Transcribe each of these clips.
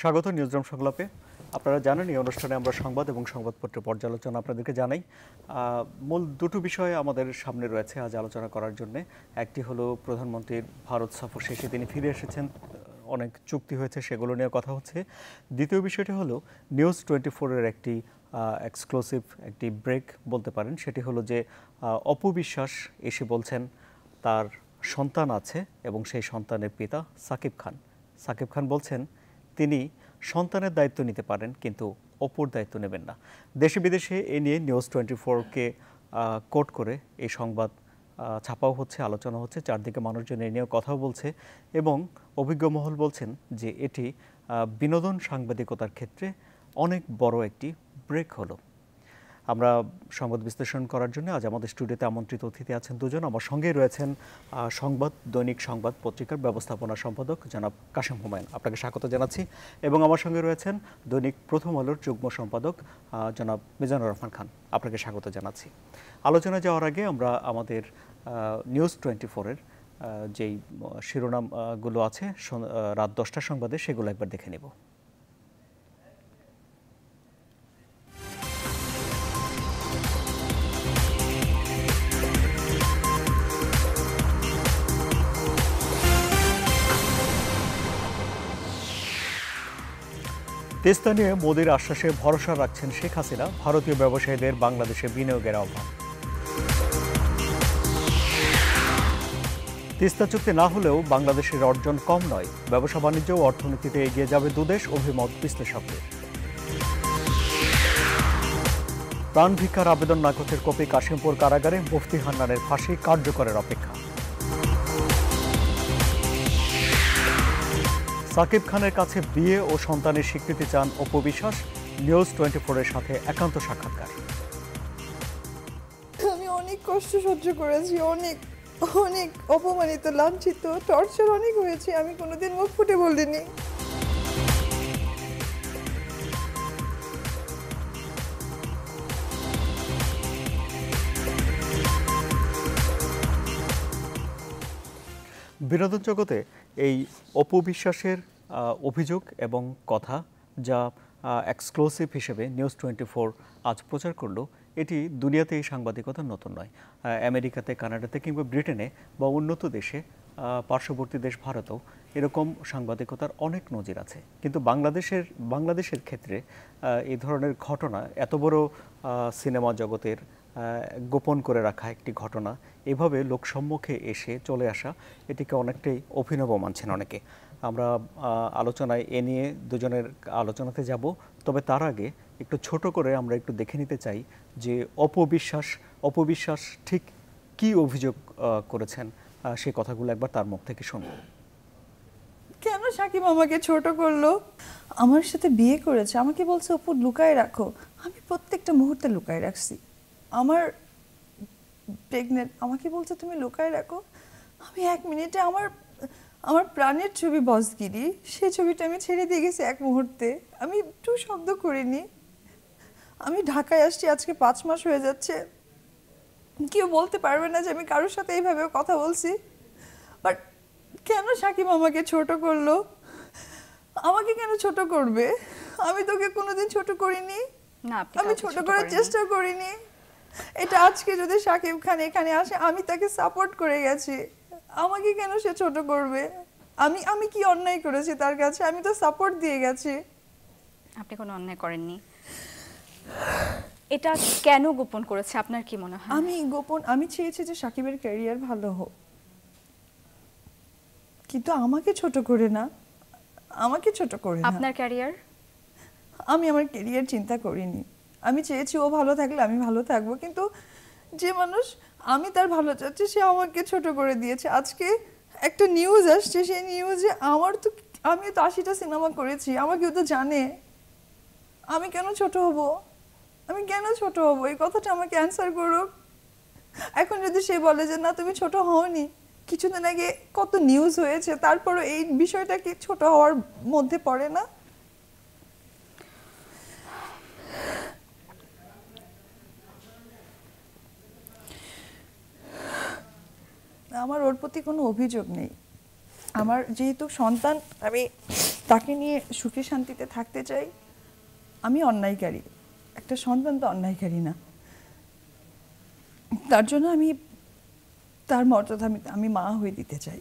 স্বাগত নিউজরুম সংলাপে। আপনারা জানেন এই অনুষ্ঠানে আমরা সংবাদ এবং সংবাদপত্রের পর্যালোচনা আপনাদেরকে জানাই। মূল দুটো বিষয় আমাদের সামনে রয়েছে আজ আলোচনা করার জন্য। একটি হলো প্রধানমন্ত্রীর ভারত সফর শেষে তিনি ফিরে এসেছেন, অনেক চুক্তি হয়েছে, সেগুলো নিয়ে কথা হচ্ছে। দ্বিতীয় বিষয়টি হলো নিউজ 24-এর একটি এক্সক্লুসিভ একটি ব্রেক বলতে পারেন। সেটি হলো যে অপু বিশ্বাস এসে বলছেন তার সন্তান আছে এবং সেই সন্তানের পিতা সাকিব খান। সাকিব খান বলছেন তিনি সন্তানের দায়িত্ব নিতে পারেন কিন্তু অপুর দায়িত্ব নেবেন না। দেশে বিদেশে এ নিয়ে নিউজ 24-কে কোট করে এই সংবাদ ছাপাও হচ্ছে, আলোচনা হচ্ছে, চারদিকে মানুষজন এ নিয়ে কথাও বলছে এবং অভিজ্ঞ মহল বলছেন যে এটি বিনোদন সাংবাদিকতার ক্ষেত্রে অনেক বড় একটি ব্রেক হলো। আমরা সংবাদ বিশ্লেষণ করার জন্য আজ আমাদের স্টুডিওতে আমন্ত্রিত অতিথি আছেন দুজন। আমার সঙ্গেই রয়েছেন সংবাদ, দৈনিক সংবাদ পত্রিকার ব্যবস্থাপনা সম্পাদক জনাব কাশেম হুমায়ুন, আপনাকে স্বাগত জানাচ্ছি। এবং আমার সঙ্গে রয়েছেন দৈনিক প্রথম আলোর যুগ্ম সম্পাদক জনাব মিজানুর রহমান খান, আপনাকে স্বাগত জানাচ্ছি। আলোচনায় যাওয়ার আগে আমরা আমাদের নিউজ 24-এর যেই শিরোনামগুলো আছে রাত 10টার সংবাদে, সেগুলো একবার দেখে নেব। তিস্তা নিয়ে মোদির আশ্বাসে ভরসা রাখছেন শেখ হাসিনা, ভারতীয় ব্যবসায়ীদের বাংলাদেশে বিনিয়োগের আহ্বান। তিস্তা চুক্তি না হলেও বাংলাদেশের অর্জন কম নয়, ব্যবসা বাণিজ্য ও অর্থনীতিতে এগিয়ে যাবে দুদেশ, অভিমত বিশ্লেষকদের। প্রাণ ভিক্ষার আবেদন নাকচের কপি কাশিমপুর কারাগারে, মুফতি হান্নানের ফাঁসি কার্যকরের অপেক্ষা। সাকিব খানের কাছে বিয়ে ও সন্তানের স্বীকৃতি চান অপু বিশ্বাস, নিউজ 24-এর সাথে একান্ত সাক্ষাৎকার। আমি অনেক কষ্ট সহ্য করেছি, অনেক অনেক অপমানিত, লাঞ্ছিত, টর্চার অনেক হয়েছে, আমি কোনোদিন মুখ ফুটে বলিনি। বিনোদন জগতে এই অপু বিশ্বাসের অভিযোগ এবং কথা যা এক্সক্লুসিভ হিসেবে নিউজ 24 আজ প্রচার করলো, এটি দুনিয়াতে এই সাংবাদিকতা নতুন নয়। আমেরিকাতে, কানাডাতে কিংবা ব্রিটেনে বা উন্নত দেশে, পার্শ্ববর্তী দেশ ভারতেও এরকম সাংবাদিকতার অনেক নজির আছে। কিন্তু বাংলাদেশের ক্ষেত্রে এই ধরনের ঘটনা, এত বড় সিনেমা জগতের গোপন করে রাখা একটি ঘটনা এভাবে লোকসম্মুখে এসে চলে আসা, এটিকে অনেকটাই অভিনব মানছেন অনেকে। আমরা আলোচনায় এ নিয়ে দুজনের আলোচনাতে যাব, তবে তার আগে একটু ছোট করে আমরা একটু দেখে নিতে চাই যে অপু বিশ্বাস ঠিক কি অভিযোগ করেছেন, সেই কথাগুলো একবার তার মুখ থেকে শুনব। কেন সাকিব আমাকে ছোট করলো? আমার সাথে বিয়ে করেছে, আমাকে বলছে অপু লুকায় রাখো। আমি প্রত্যেকটা মুহূর্তে লুকায় রাখছি। আমার প্রেগনেন্ট, আমাকে বলছে তুমি লুকায় রাখো। আমি 1 মিনিটে আমার প্রাণের ছবি বসগিরি, সেই ছবিটা আমি ছেড়ে দিয়ে গেছি 1 মুহূর্তে। আমি একটু শব্দ করিনি। আমি ঢাকায় আসছি আজকে 5 মাস হয়ে যাচ্ছে। কেউ বলতে পারবে না যে আমি কারোর সাথে এইভাবে কথা বলছি। বাট কেন সাকিব আমাকে ছোট করলো? আমাকে কেন ছোট করবে? আমি তোকে কোনোদিন ছোট করিনি, আমি ছোট করার চেষ্টা করিনি। এটা আজকে যদি সাকিব খান এখানে আসে, আমি তাকে সাপোর্ট করে গেছি, আমাকে কেন সে ছোট করবে? আমি কি অন্যায় করেছি তার কাছে? আমি তো সাপোর্ট দিয়ে গেছি। আপনি কোনো অন্যায় করেননি। এটা কেন গোপন করেছে আপনার কি মনে হয়? আমি চেয়েছি যে সাকিবের ক্যারিয়ার ভালো হোক, কিন্তু আমাকে ছোট করে না। আপনার ক্যারিয়ার? আমি আমার ক্যারিয়ার চিন্তা করিনি। আমি চেয়েছি ও ভালো থাকলে আমি ভালো থাকবো, কিন্তু যে মানুষ আমি তার ভালো চাচ্ছি সে আমাকে ছোট করে দিয়েছে। আজকে একটা নিউজ আসছে, সেই নিউজে আমি তো 80টা সিনেমা করেছি, আমাকেও তো জানে। আমি কেন ছোট হব? এই কথাটা আমাকে অ্যান্সার করুক। এখন যদি সে বলে যে না তুমি ছোট হওনি, কিছুদিন আগে কত নিউজ হয়েছে, তারপরও এই বিষয়টা কি ছোট হওয়ার মধ্যে পড়ে না? আমার ওর প্রতি কোনো অভিযোগ নেই। আমার যেহেতু সন্তান, আমি তাকে নিয়ে সুখে শান্তিতে থাকতে চাই। আমি অন্যায়কারী, একটা সন্তান তো অন্যায়কারী না, তার জন্য আমি তার মর্যাদা আমি মা হয়ে দিতে চাই।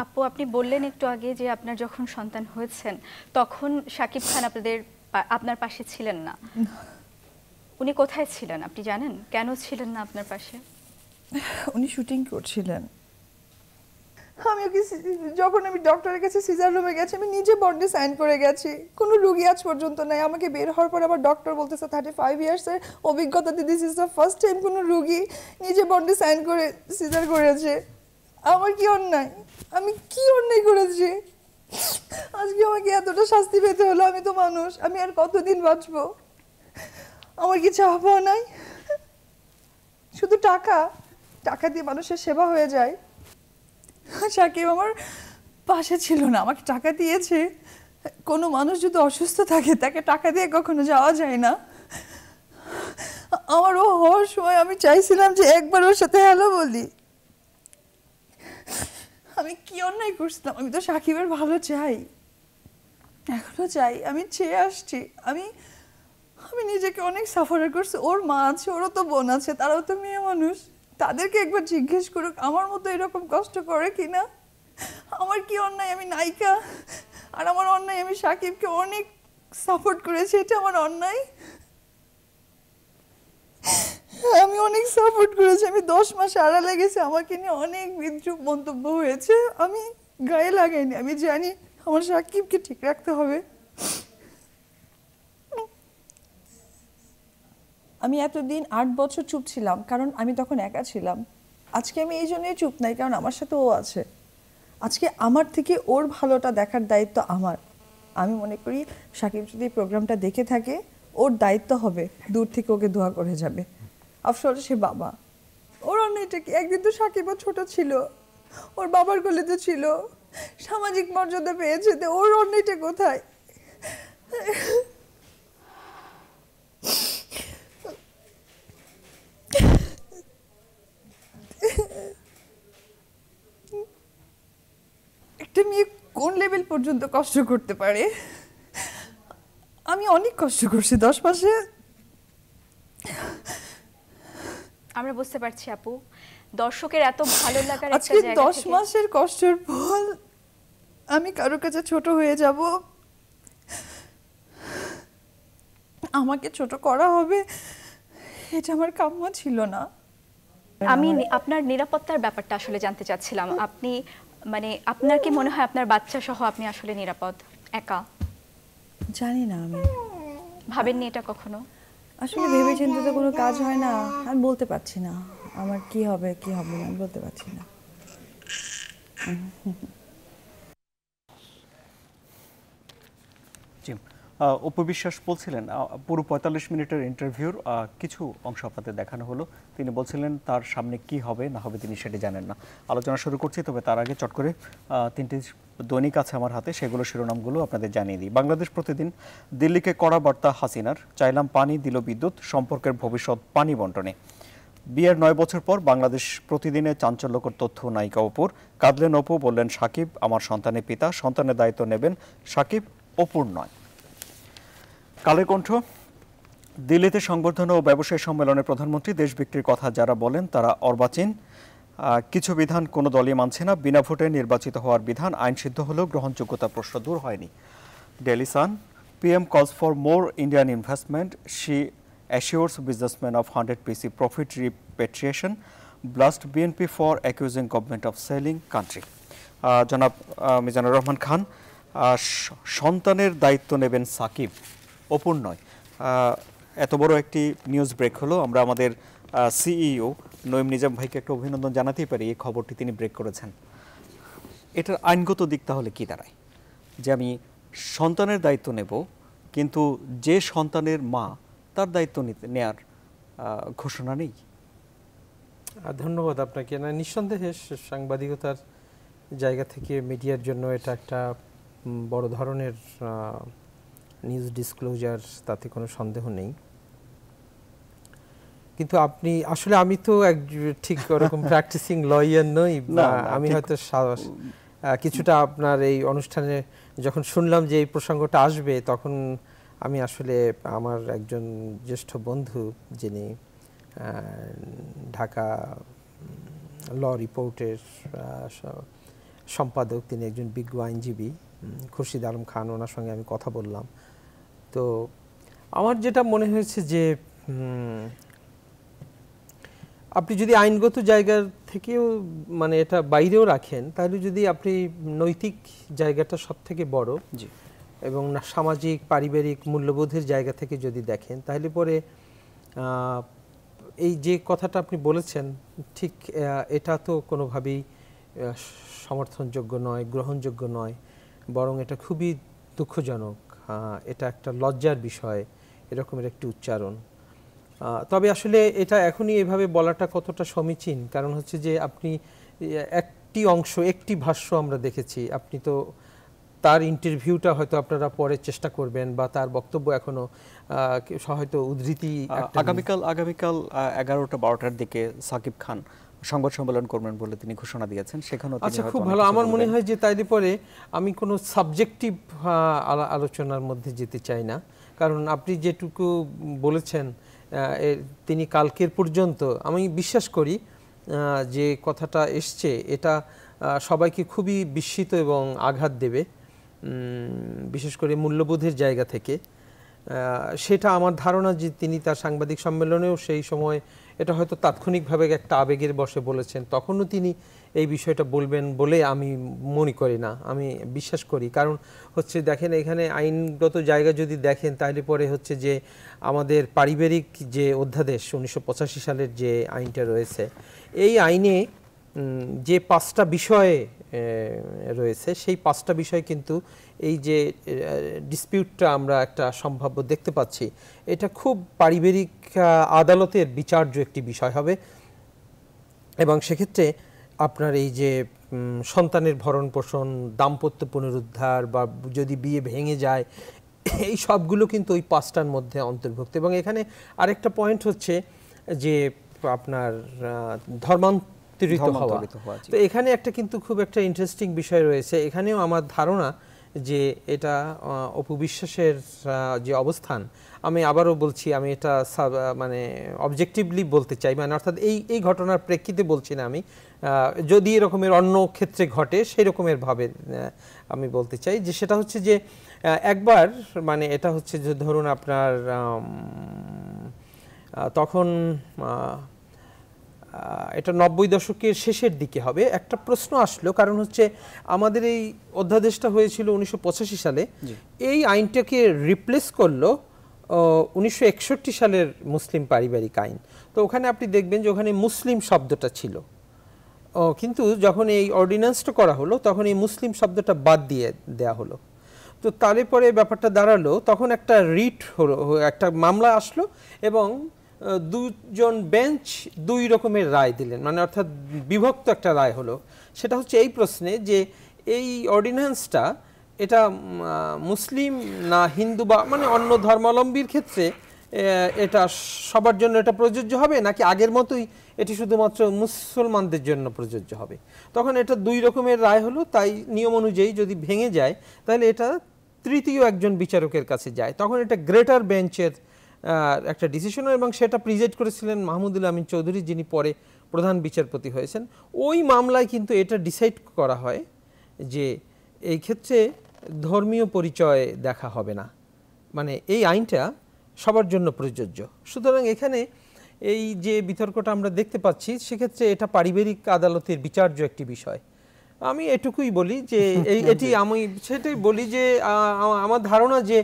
আপু, আপনি বললেন একটু আগে যে আপনার যখন সন্তান হয়েছেন তখন শাকিব খান আপনার পাশে ছিলেন না। উনি কোথায় ছিলেন আপনি জানেন? কেন ছিলেন না আপনার পাশে? উনি শুটিং করছিলেন। আমি ওকে যখন আমি ডক্টরের কাছে সিজার রুমে গেছি, আমি নিজে বন্ডে সাইন করে গেছি, কোনো রুগী আজ পর্যন্ত নাই। আমাকে বের হওয়ার পর আবার ডক্টর বলতেছে 35 ইয়ার্সের অভিজ্ঞতাতে this is the first time কোনো রুগী নিজে বন্ডে সাইন করে সিজার করেছে। আমার কি অন্যায়? আমি কি অন্যায় করেছি আজকে আমাকে এতটা শাস্তি পেতে হলো? আমি তো মানুষ, আমি আর কতদিন বাঁচবো? আমার কি চাওয়া পাওয়া নাই? শুধু টাকা, টাকা দিয়ে মানুষের সেবা হয়ে যায়। শাকিব আমার পাশে ছিল না, আমাকে টাকা দিয়েছে। কোনো মানুষ যদি অসুস্থ থাকে তাকে টাকা দিয়ে কখনো যাওয়া যায় না। আমার ও হওয়ার সময় আমি চাইছিলাম যে একবার ওর সাথে হ্যালো বলি। আমি কি অন্যায় করছিলাম? আমি তো শাকিবের ভালো চাই, এখনো চাই, আমি চেয়ে আসছি। আমি নিজেকে অনেক সাফার করছি। ওর মা আছে, ওরও তো বোন আছে, তারাও তো মেয়ে মানুষ। তাদেরকে একবার জিজ্ঞেস করুক আমার মতো এরকম কষ্ট করে কিনা। আমার কি অন্যায়? আমি নায়িকা, আর আমার অন্যায় আমি শাকিবকে অনেক সাপোর্ট করেছি, এটা আমার অন্যায়? আমি অনেক সাপোর্ট করেছি, আমি 10 মাস আড়ালে গেছি, আমাকে নিয়ে অনেক বিদ্রূপ মন্তব্য হয়েছে, আমি গায়ে লাগাইনি। আমি জানি আমার শাকিবকে ঠিক রাখতে হবে। আমি এতদিন 8 বছর চুপ ছিলাম, কারণ আমি তখন একা ছিলাম। আজকে আমি এই জন্যই চুপ নাই, কারণ আমার সাথে ও আছে। আজকে আমার থেকে ওর ভালোটা দেখার দায়িত্ব আমার। আমি মনে করি শাকিব যদি প্রোগ্রামটা দেখে থাকে, ওর দায়িত্ব হবে দূর থেকে ওকে দোয়া করে যাবে। আফসোস সে বাবা, ওর অন্যটা কি? একদিন তো শাকিবও ছোট ছিল, ওর বাবার কোলে তো ছিল, সামাজিক মর্যাদা পেয়েছে, তো ওর অন্যটা কোথায়? একটা মেয়ে কোন লেভেল পর্যন্ত কষ্ট করতে পারে? আমি অনেক কষ্ট করছি 10 মাসে। আমরা বুঝতে পারছি আপু, দর্শকের এত ভালো লাগার একটা আজকে জায়গা 10 থেকে মাসের কষ্টের ফল আমি কারো কাছে ছোট হয়ে যাব, আমাকে ছোট করা হবে, এটা আমার কাম্য ছিল না। আমি আপনার নিরাপত্তার ব্যাপারটা আসলে জানতে চাচ্ছিলাম। আপনি মানে আপনার কি মনে হয় আপনার বাচ্চা সহ আপনি আসলে নিরাপদ একা? জানি না, আমি ভাবেননি এটা কখনো? আসলে ভেবে চিন্তে তো কোনো কাজ হয় না। আমি বলতে পারছি না আমার কি হবে কি হবে না, আমি বলতে পারছি না। জি, অপু বিশ্বাস বলছিলেন পুরো 45 মিনিটের ইন্টারভিউর কিছু অংশ আপনাদের দেখানো হলো। তিনি বলছিলেন তার সামনে কি হবে না হবে তিনি সেটি জানেন না। আলোচনা শুরু করছি, তবে তার আগে চট করে 3টি দৈনিক আছে আমার হাতে, সেগুলো শিরোনামগুলো আপনাদের জানিয়ে দিই। বাংলাদেশ প্রতিদিন, দিল্লিকে কড়া বার্তা হাসিনার, চাইলাম পানি দিল বিদ্যুৎ, সম্পর্কের ভবিষ্যৎ পানি বন্টনে। বিয়ের 9 বছর পর বাংলাদেশ প্রতিদিনে চাঞ্চল্যকর তথ্য নায়িকা অপুর, কাঁদলেন অপু, বললেন সাকিব আমার সন্তানের পিতা, সন্তানের দায়িত্ব নেবেন সাকিব, অপুর নয়। কালের কণ্ঠ, দিল্লিতে সংবর্ধনা ও ব্যবসায়ী সম্মেলনে প্রধানমন্ত্রী, দেশ বিক্রির কথা যারা বলেন তারা অর্বাচীন, কিছু বিধান কোনো দলই মানছে না, বিনা ভোটে নির্বাচিত হওয়ার বিধান আইন সিদ্ধ হলেও গ্রহণযোগ্যতা প্রশ্ন দূর হয়নি। Daily Sun, PM calls for more Indian investment, she assures businessmen of 100 PC profit repatriation, blast BNP for accusing government of selling country. জনাব মিজানুর রহমান খান, সন্তানের দায়িত্ব নেবেন সাকিব, অপুর নয়। এত বড় একটি নিউজ ব্রেক হলো, আমরা আমাদের সিইও নঈম নিজাম ভাইকে একটা অভিনন্দন জানাতেই পারি, এই খবরটি তিনি ব্রেক করেছেন। এটার আইনগত দিক তাহলে কি দাঁড়ায় যে আমি সন্তানের দায়িত্ব নেব, কিন্তু যে সন্তানের মা তার দায়িত্ব নেয়ার ঘোষণা নেই? ধন্যবাদ আপনাকে। না, নিঃসন্দেহে সাংবাদিকতার জায়গা থেকে মিডিয়ার জন্য এটা একটা বড় ধরনের নিউজ ডিসক্লোজার, তাতে কোনো সন্দেহ নেই। কিন্তু আপনি আসলে, আমি তো ঠিক ওরকম প্র্যাকটিসিং লয়ার নই, আমি হয়তো কিছুটা আপনার এই অনুষ্ঠানে যখন শুনলাম যে এই প্রসঙ্গটা আসবে, তখন আমি আসলে আমার একজন জ্যেষ্ঠ বন্ধু, যিনি ঢাকা ল রিপোর্টের সম্পাদক, তিনি একজন বিজ্ঞ আইনজীবী, খুরশিদ আলম খান, ওনার সঙ্গে আমি কথা বললাম। তো আমার যেটা মনে হয়েছে যে আপনি যদি আইনগত জায়গা থেকেও মানে এটা বাইরেও রাখেন, তাহলে যদি আপনি নৈতিক জায়গাটা সব থেকে বড় এবং সামাজিক পারিবারিক মূল্যবোধের জায়গা থেকে যদি দেখেন, তাহলে পরে এই যে কথাটা আপনি বলেছেন, ঠিক এটা তো কোনোভাবেই সমর্থনযোগ্য নয়, গ্রহণযোগ্য নয়, বরং এটা খুবই দুঃখজনক, এটা একটা লজ্জার বিষয় এরকমের একটি উচ্চারণ। তবে আসলে এটা এখনই এভাবে বলাটা কতটা সমীচীন, কারণ হচ্ছে যে আপনি একটি অংশ, একটি ভাষ্য আমরা দেখেছি, আপনি তো তার ইন্টারভিউটা হয়তো আপনারা পরে চেষ্টা করবেন, বা তার বক্তব্য এখনো হয়তো উদ্ধৃতি আগামীকাল 11টা 12টার দিকে সাকিব খান সংবাদ সম্মেলন করবেন বলে তিনি ঘোষণা দিয়েছেন, সেখানেও আচ্ছা, খুব ভালো। আমার মনে হয় যে তাইলে পরে আমি কোনো সাবজেক্টিভ আলোচনার মধ্যে যেতে চাই না, কারণ আপনি যেটুকু বলেছেন তিনি কালকের পর্যন্ত, আমি বিশ্বাস করি যে কথাটা এসছে এটা সবাইকে খুবই বিস্মিত এবং আঘাত দেবে, বিশেষ করে মূল্যবোধের জায়গা থেকে। সেটা আমার ধারণা যে তিনি তার সাংবাদিক সম্মেলনেও সেই সময় এটা হয়তো তাৎক্ষণিকভাবে একটা আবেগের বশে বলেছেন, তখনও তিনি এই বিষয়টা বলবেন বলে আমি মনে করি না, আমি বিশ্বাস করি। কারণ হচ্ছে দেখেন, এখানে আইনগত জায়গা যদি দেখেন, তাহলে পরে হচ্ছে যে আমাদের পারিবারিক যে অধ্যাদেশ 1985 সালের যে আইনটা রয়েছে, এই আইনে যে 5টা বিষয় রয়েছে, সেই 5টা বিষয় কিন্তু এই যে ডিসপিউটটা আমরা একটা সম্ভাব্য দেখতে পাচ্ছি, এটা খুব পারিবারিক আদালতের বিচার্য একটি বিষয় হবে। এবং সেক্ষেত্রে আপনার এই যে সন্তানের ভরণ পোষণ, দাম্পত্য পুনরুদ্ধার, বা যদি বিয়ে ভেঙে যায়, এই সবগুলো কিন্তু ওই 5টার মধ্যে অন্তর্ভুক্ত। এবং এখানে আরেকটা পয়েন্ট হচ্ছে যে আপনার ধর্মান্তরিত হওয়া। তো এখানে একটা কিন্তু খুব একটা ইন্টারেস্টিং বিষয় রয়েছে। এখানেও আমার ধারণা যে এটা অপু বিশ্বাসের যে অবস্থান, আমি আবারও বলছি, আমি এটা মানে অবজেক্টিভলি বলতে চাই, মানে অর্থাৎ এই ঘটনার প্রেক্ষিতে বলছি না আমি, যদি এরকমের অন্য ক্ষেত্রে ঘটে সেই রকমের ভাবে আমি বলতে চাই যে সেটা হচ্ছে যে একবার মানে এটা হচ্ছে যে ধরুন আপনার তখন এটা 90 দশকের শেষের দিকে হবে, একটা প্রশ্ন আসলো, কারণ হচ্ছে আমাদের এই অধ্যাদেশটা হয়েছিল 1985 সালে, এই আইনটাকে রিপ্লেস করলো 1961 সালের মুসলিম পারিবারিক আইন। তো ওখানে আপনি দেখবেন যে ওখানে মুসলিম শব্দটা ছিল, কিন্তু যখন এই অর্ডিন্যান্সটা করা হলো তখন এই মুসলিম শব্দটা বাদ দিয়ে দেয়া হলো। তো তাহলে পরে ব্যাপারটা দাঁড়ালো, তখন একটা রিট হলো, একটা মামলা আসলো, এবং দুজন বেঞ্চ দুই রকমের রায় দিলেন, মানে অর্থাৎ বিভক্ত একটা রায় হলো। সেটা হচ্ছে এই প্রশ্নে যে এই অর্ডিন্যান্সটা এটা মুসলিম না হিন্দু বা মানে অন্য ধর্মাবলম্বীর ক্ষেত্রে এটা সবার জন্য এটা প্রযোজ্য হবে, নাকি আগের মতোই এটি শুধুমাত্র মুসলমানদের জন্য প্রযোজ্য হবে। তখন এটা দুই রকমের রায় হলো। তাই নিয়ম অনুযায়ী যদি ভেঙে যায় তাহলে এটা তৃতীয় একজন বিচারকের কাছে যায়, তখন এটা গ্রেটার বেঞ্চের একটা ডিসিশন, এবং সেটা প্রিজাইড করেছিলেন মাহমুদুল আমিন চৌধুরী, যিনি পরে প্রধান বিচারপতি হয়েছেন। ওই মামলায় কিন্তু এটা ডিসাইড করা হয় যে এই ক্ষেত্রে ধর্মীয় পরিচয় দেখা হবে না, মানে এই আইনটা সবার জন্য প্রযোজ্য। সুতরাং এখানে এই যে বিতর্কটা আমরা দেখতে পাচ্ছি, সেক্ষেত্রে এটা পারিবারিক আদালতের বিচার্য একটি বিষয়। আমি এটুকুই বলি যে এটি আমি সেটাই বলি যে আমার ধারণা যে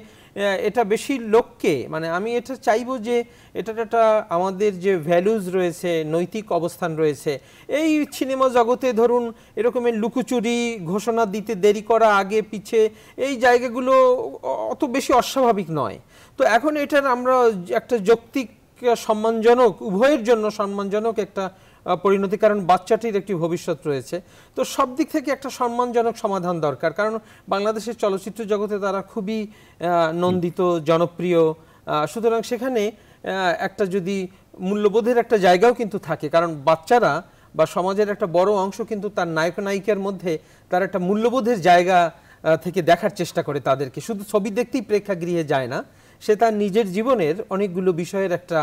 এটা বেশি লোককে, মানে আমি এটা চাইবো যে এটা একটা আমাদের যে ভ্যালুজ রয়েছে, নৈতিক অবস্থান রয়েছে, এই সিনেমা জগতে ধরুন এরকমের লুকোচুরি, ঘোষণা দিতে দেরি করা, আগে পিছে, এই জায়গাগুলো অত বেশি অস্বাভাবিক নয়। তো এখন এটার আমরা একটা যৌক্তিক, সম্মানজনক, উভয়ের জন্য সম্মানজনক একটা পরিণতি, কারণ বাচ্চাটির একটি ভবিষ্যৎ রয়েছে। তো সব দিক থেকে একটা সম্মানজনক সমাধান দরকার, কারণ বাংলাদেশের চলচ্চিত্র জগতে তারা খুবই নন্দিত, জনপ্রিয়। সুতরাং সেখানে একটা যদি মূল্যবোধের একটা জায়গাও কিন্তু থাকে, কারণ বাচ্চারা বা সমাজের একটা বড় অংশ কিন্তু তার নায়ক নায়িকার মধ্যে তার একটা মূল্যবোধের জায়গা থেকে দেখার চেষ্টা করে তাদেরকে। শুধু ছবি দেখতেই প্রেক্ষাগৃহে যায় না, সে তার নিজের জীবনের অনেকগুলো বিষয়ের একটা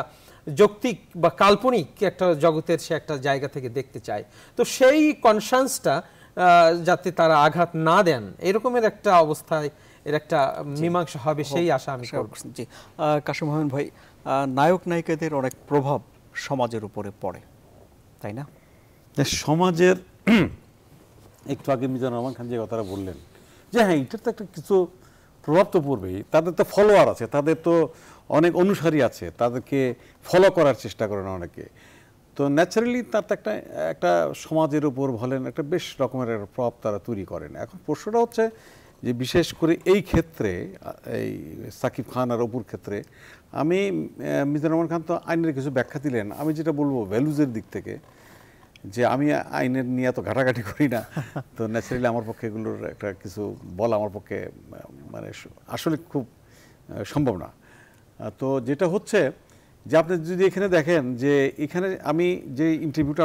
যৌক্তিক বা কাল্পনিক একটা জগতের সে একটা জায়গা থেকে দেখতে চায়। তো সেই কনসান্সটা যাতে তারা আঘাত না দেন এরকমের একটা অবস্থায় এর একটা মীমাংসা হবে সেই আশা আমি করব। জি, কাশেম মোহাম্মদ ভাই, নায়ক নায়িকাদের অনেক প্রভাব সমাজের উপরে পড়ে, তাই না? সমাজের একটু আগে মিজানুর রহমান খান যে কথাটা বললেন যে হ্যাঁ এটার তো একটা কিছু প্রভাব তো পড়বেই। তাদের তো ফলোয়ার আছে, তাদের তো অনেক অনুসারী আছে, তাদেরকে ফলো করার চেষ্টা করেন অনেকে। তো ন্যাচারালি তার তো একটা সমাজের উপর বলেন একটা বেশ রকমের একটা প্রভাব তারা তৈরি করেন। এখন প্রশ্নটা হচ্ছে যে বিশেষ করে এই ক্ষেত্রে, এই সাকিব খান আর অপুর ক্ষেত্রে, আমি মিজানুর রহমান খান তো আইনের কিছু ব্যাখ্যা দিলেন, আমি যেটা বলবো ভ্যালুজের দিক থেকে, যে আমি আইনের নিয়ে এত ঘাটাঘাটি করি না, তো ন্যাচারালি আমার পক্ষে এগুলোর একটা কিছু বলা আমার পক্ষে মানে আসলে খুব সম্ভব না। তো যেটা হচ্ছে যে আপনি যদি এখানে দেখেন যে এখানে আমি যে ইন্টারভিউটা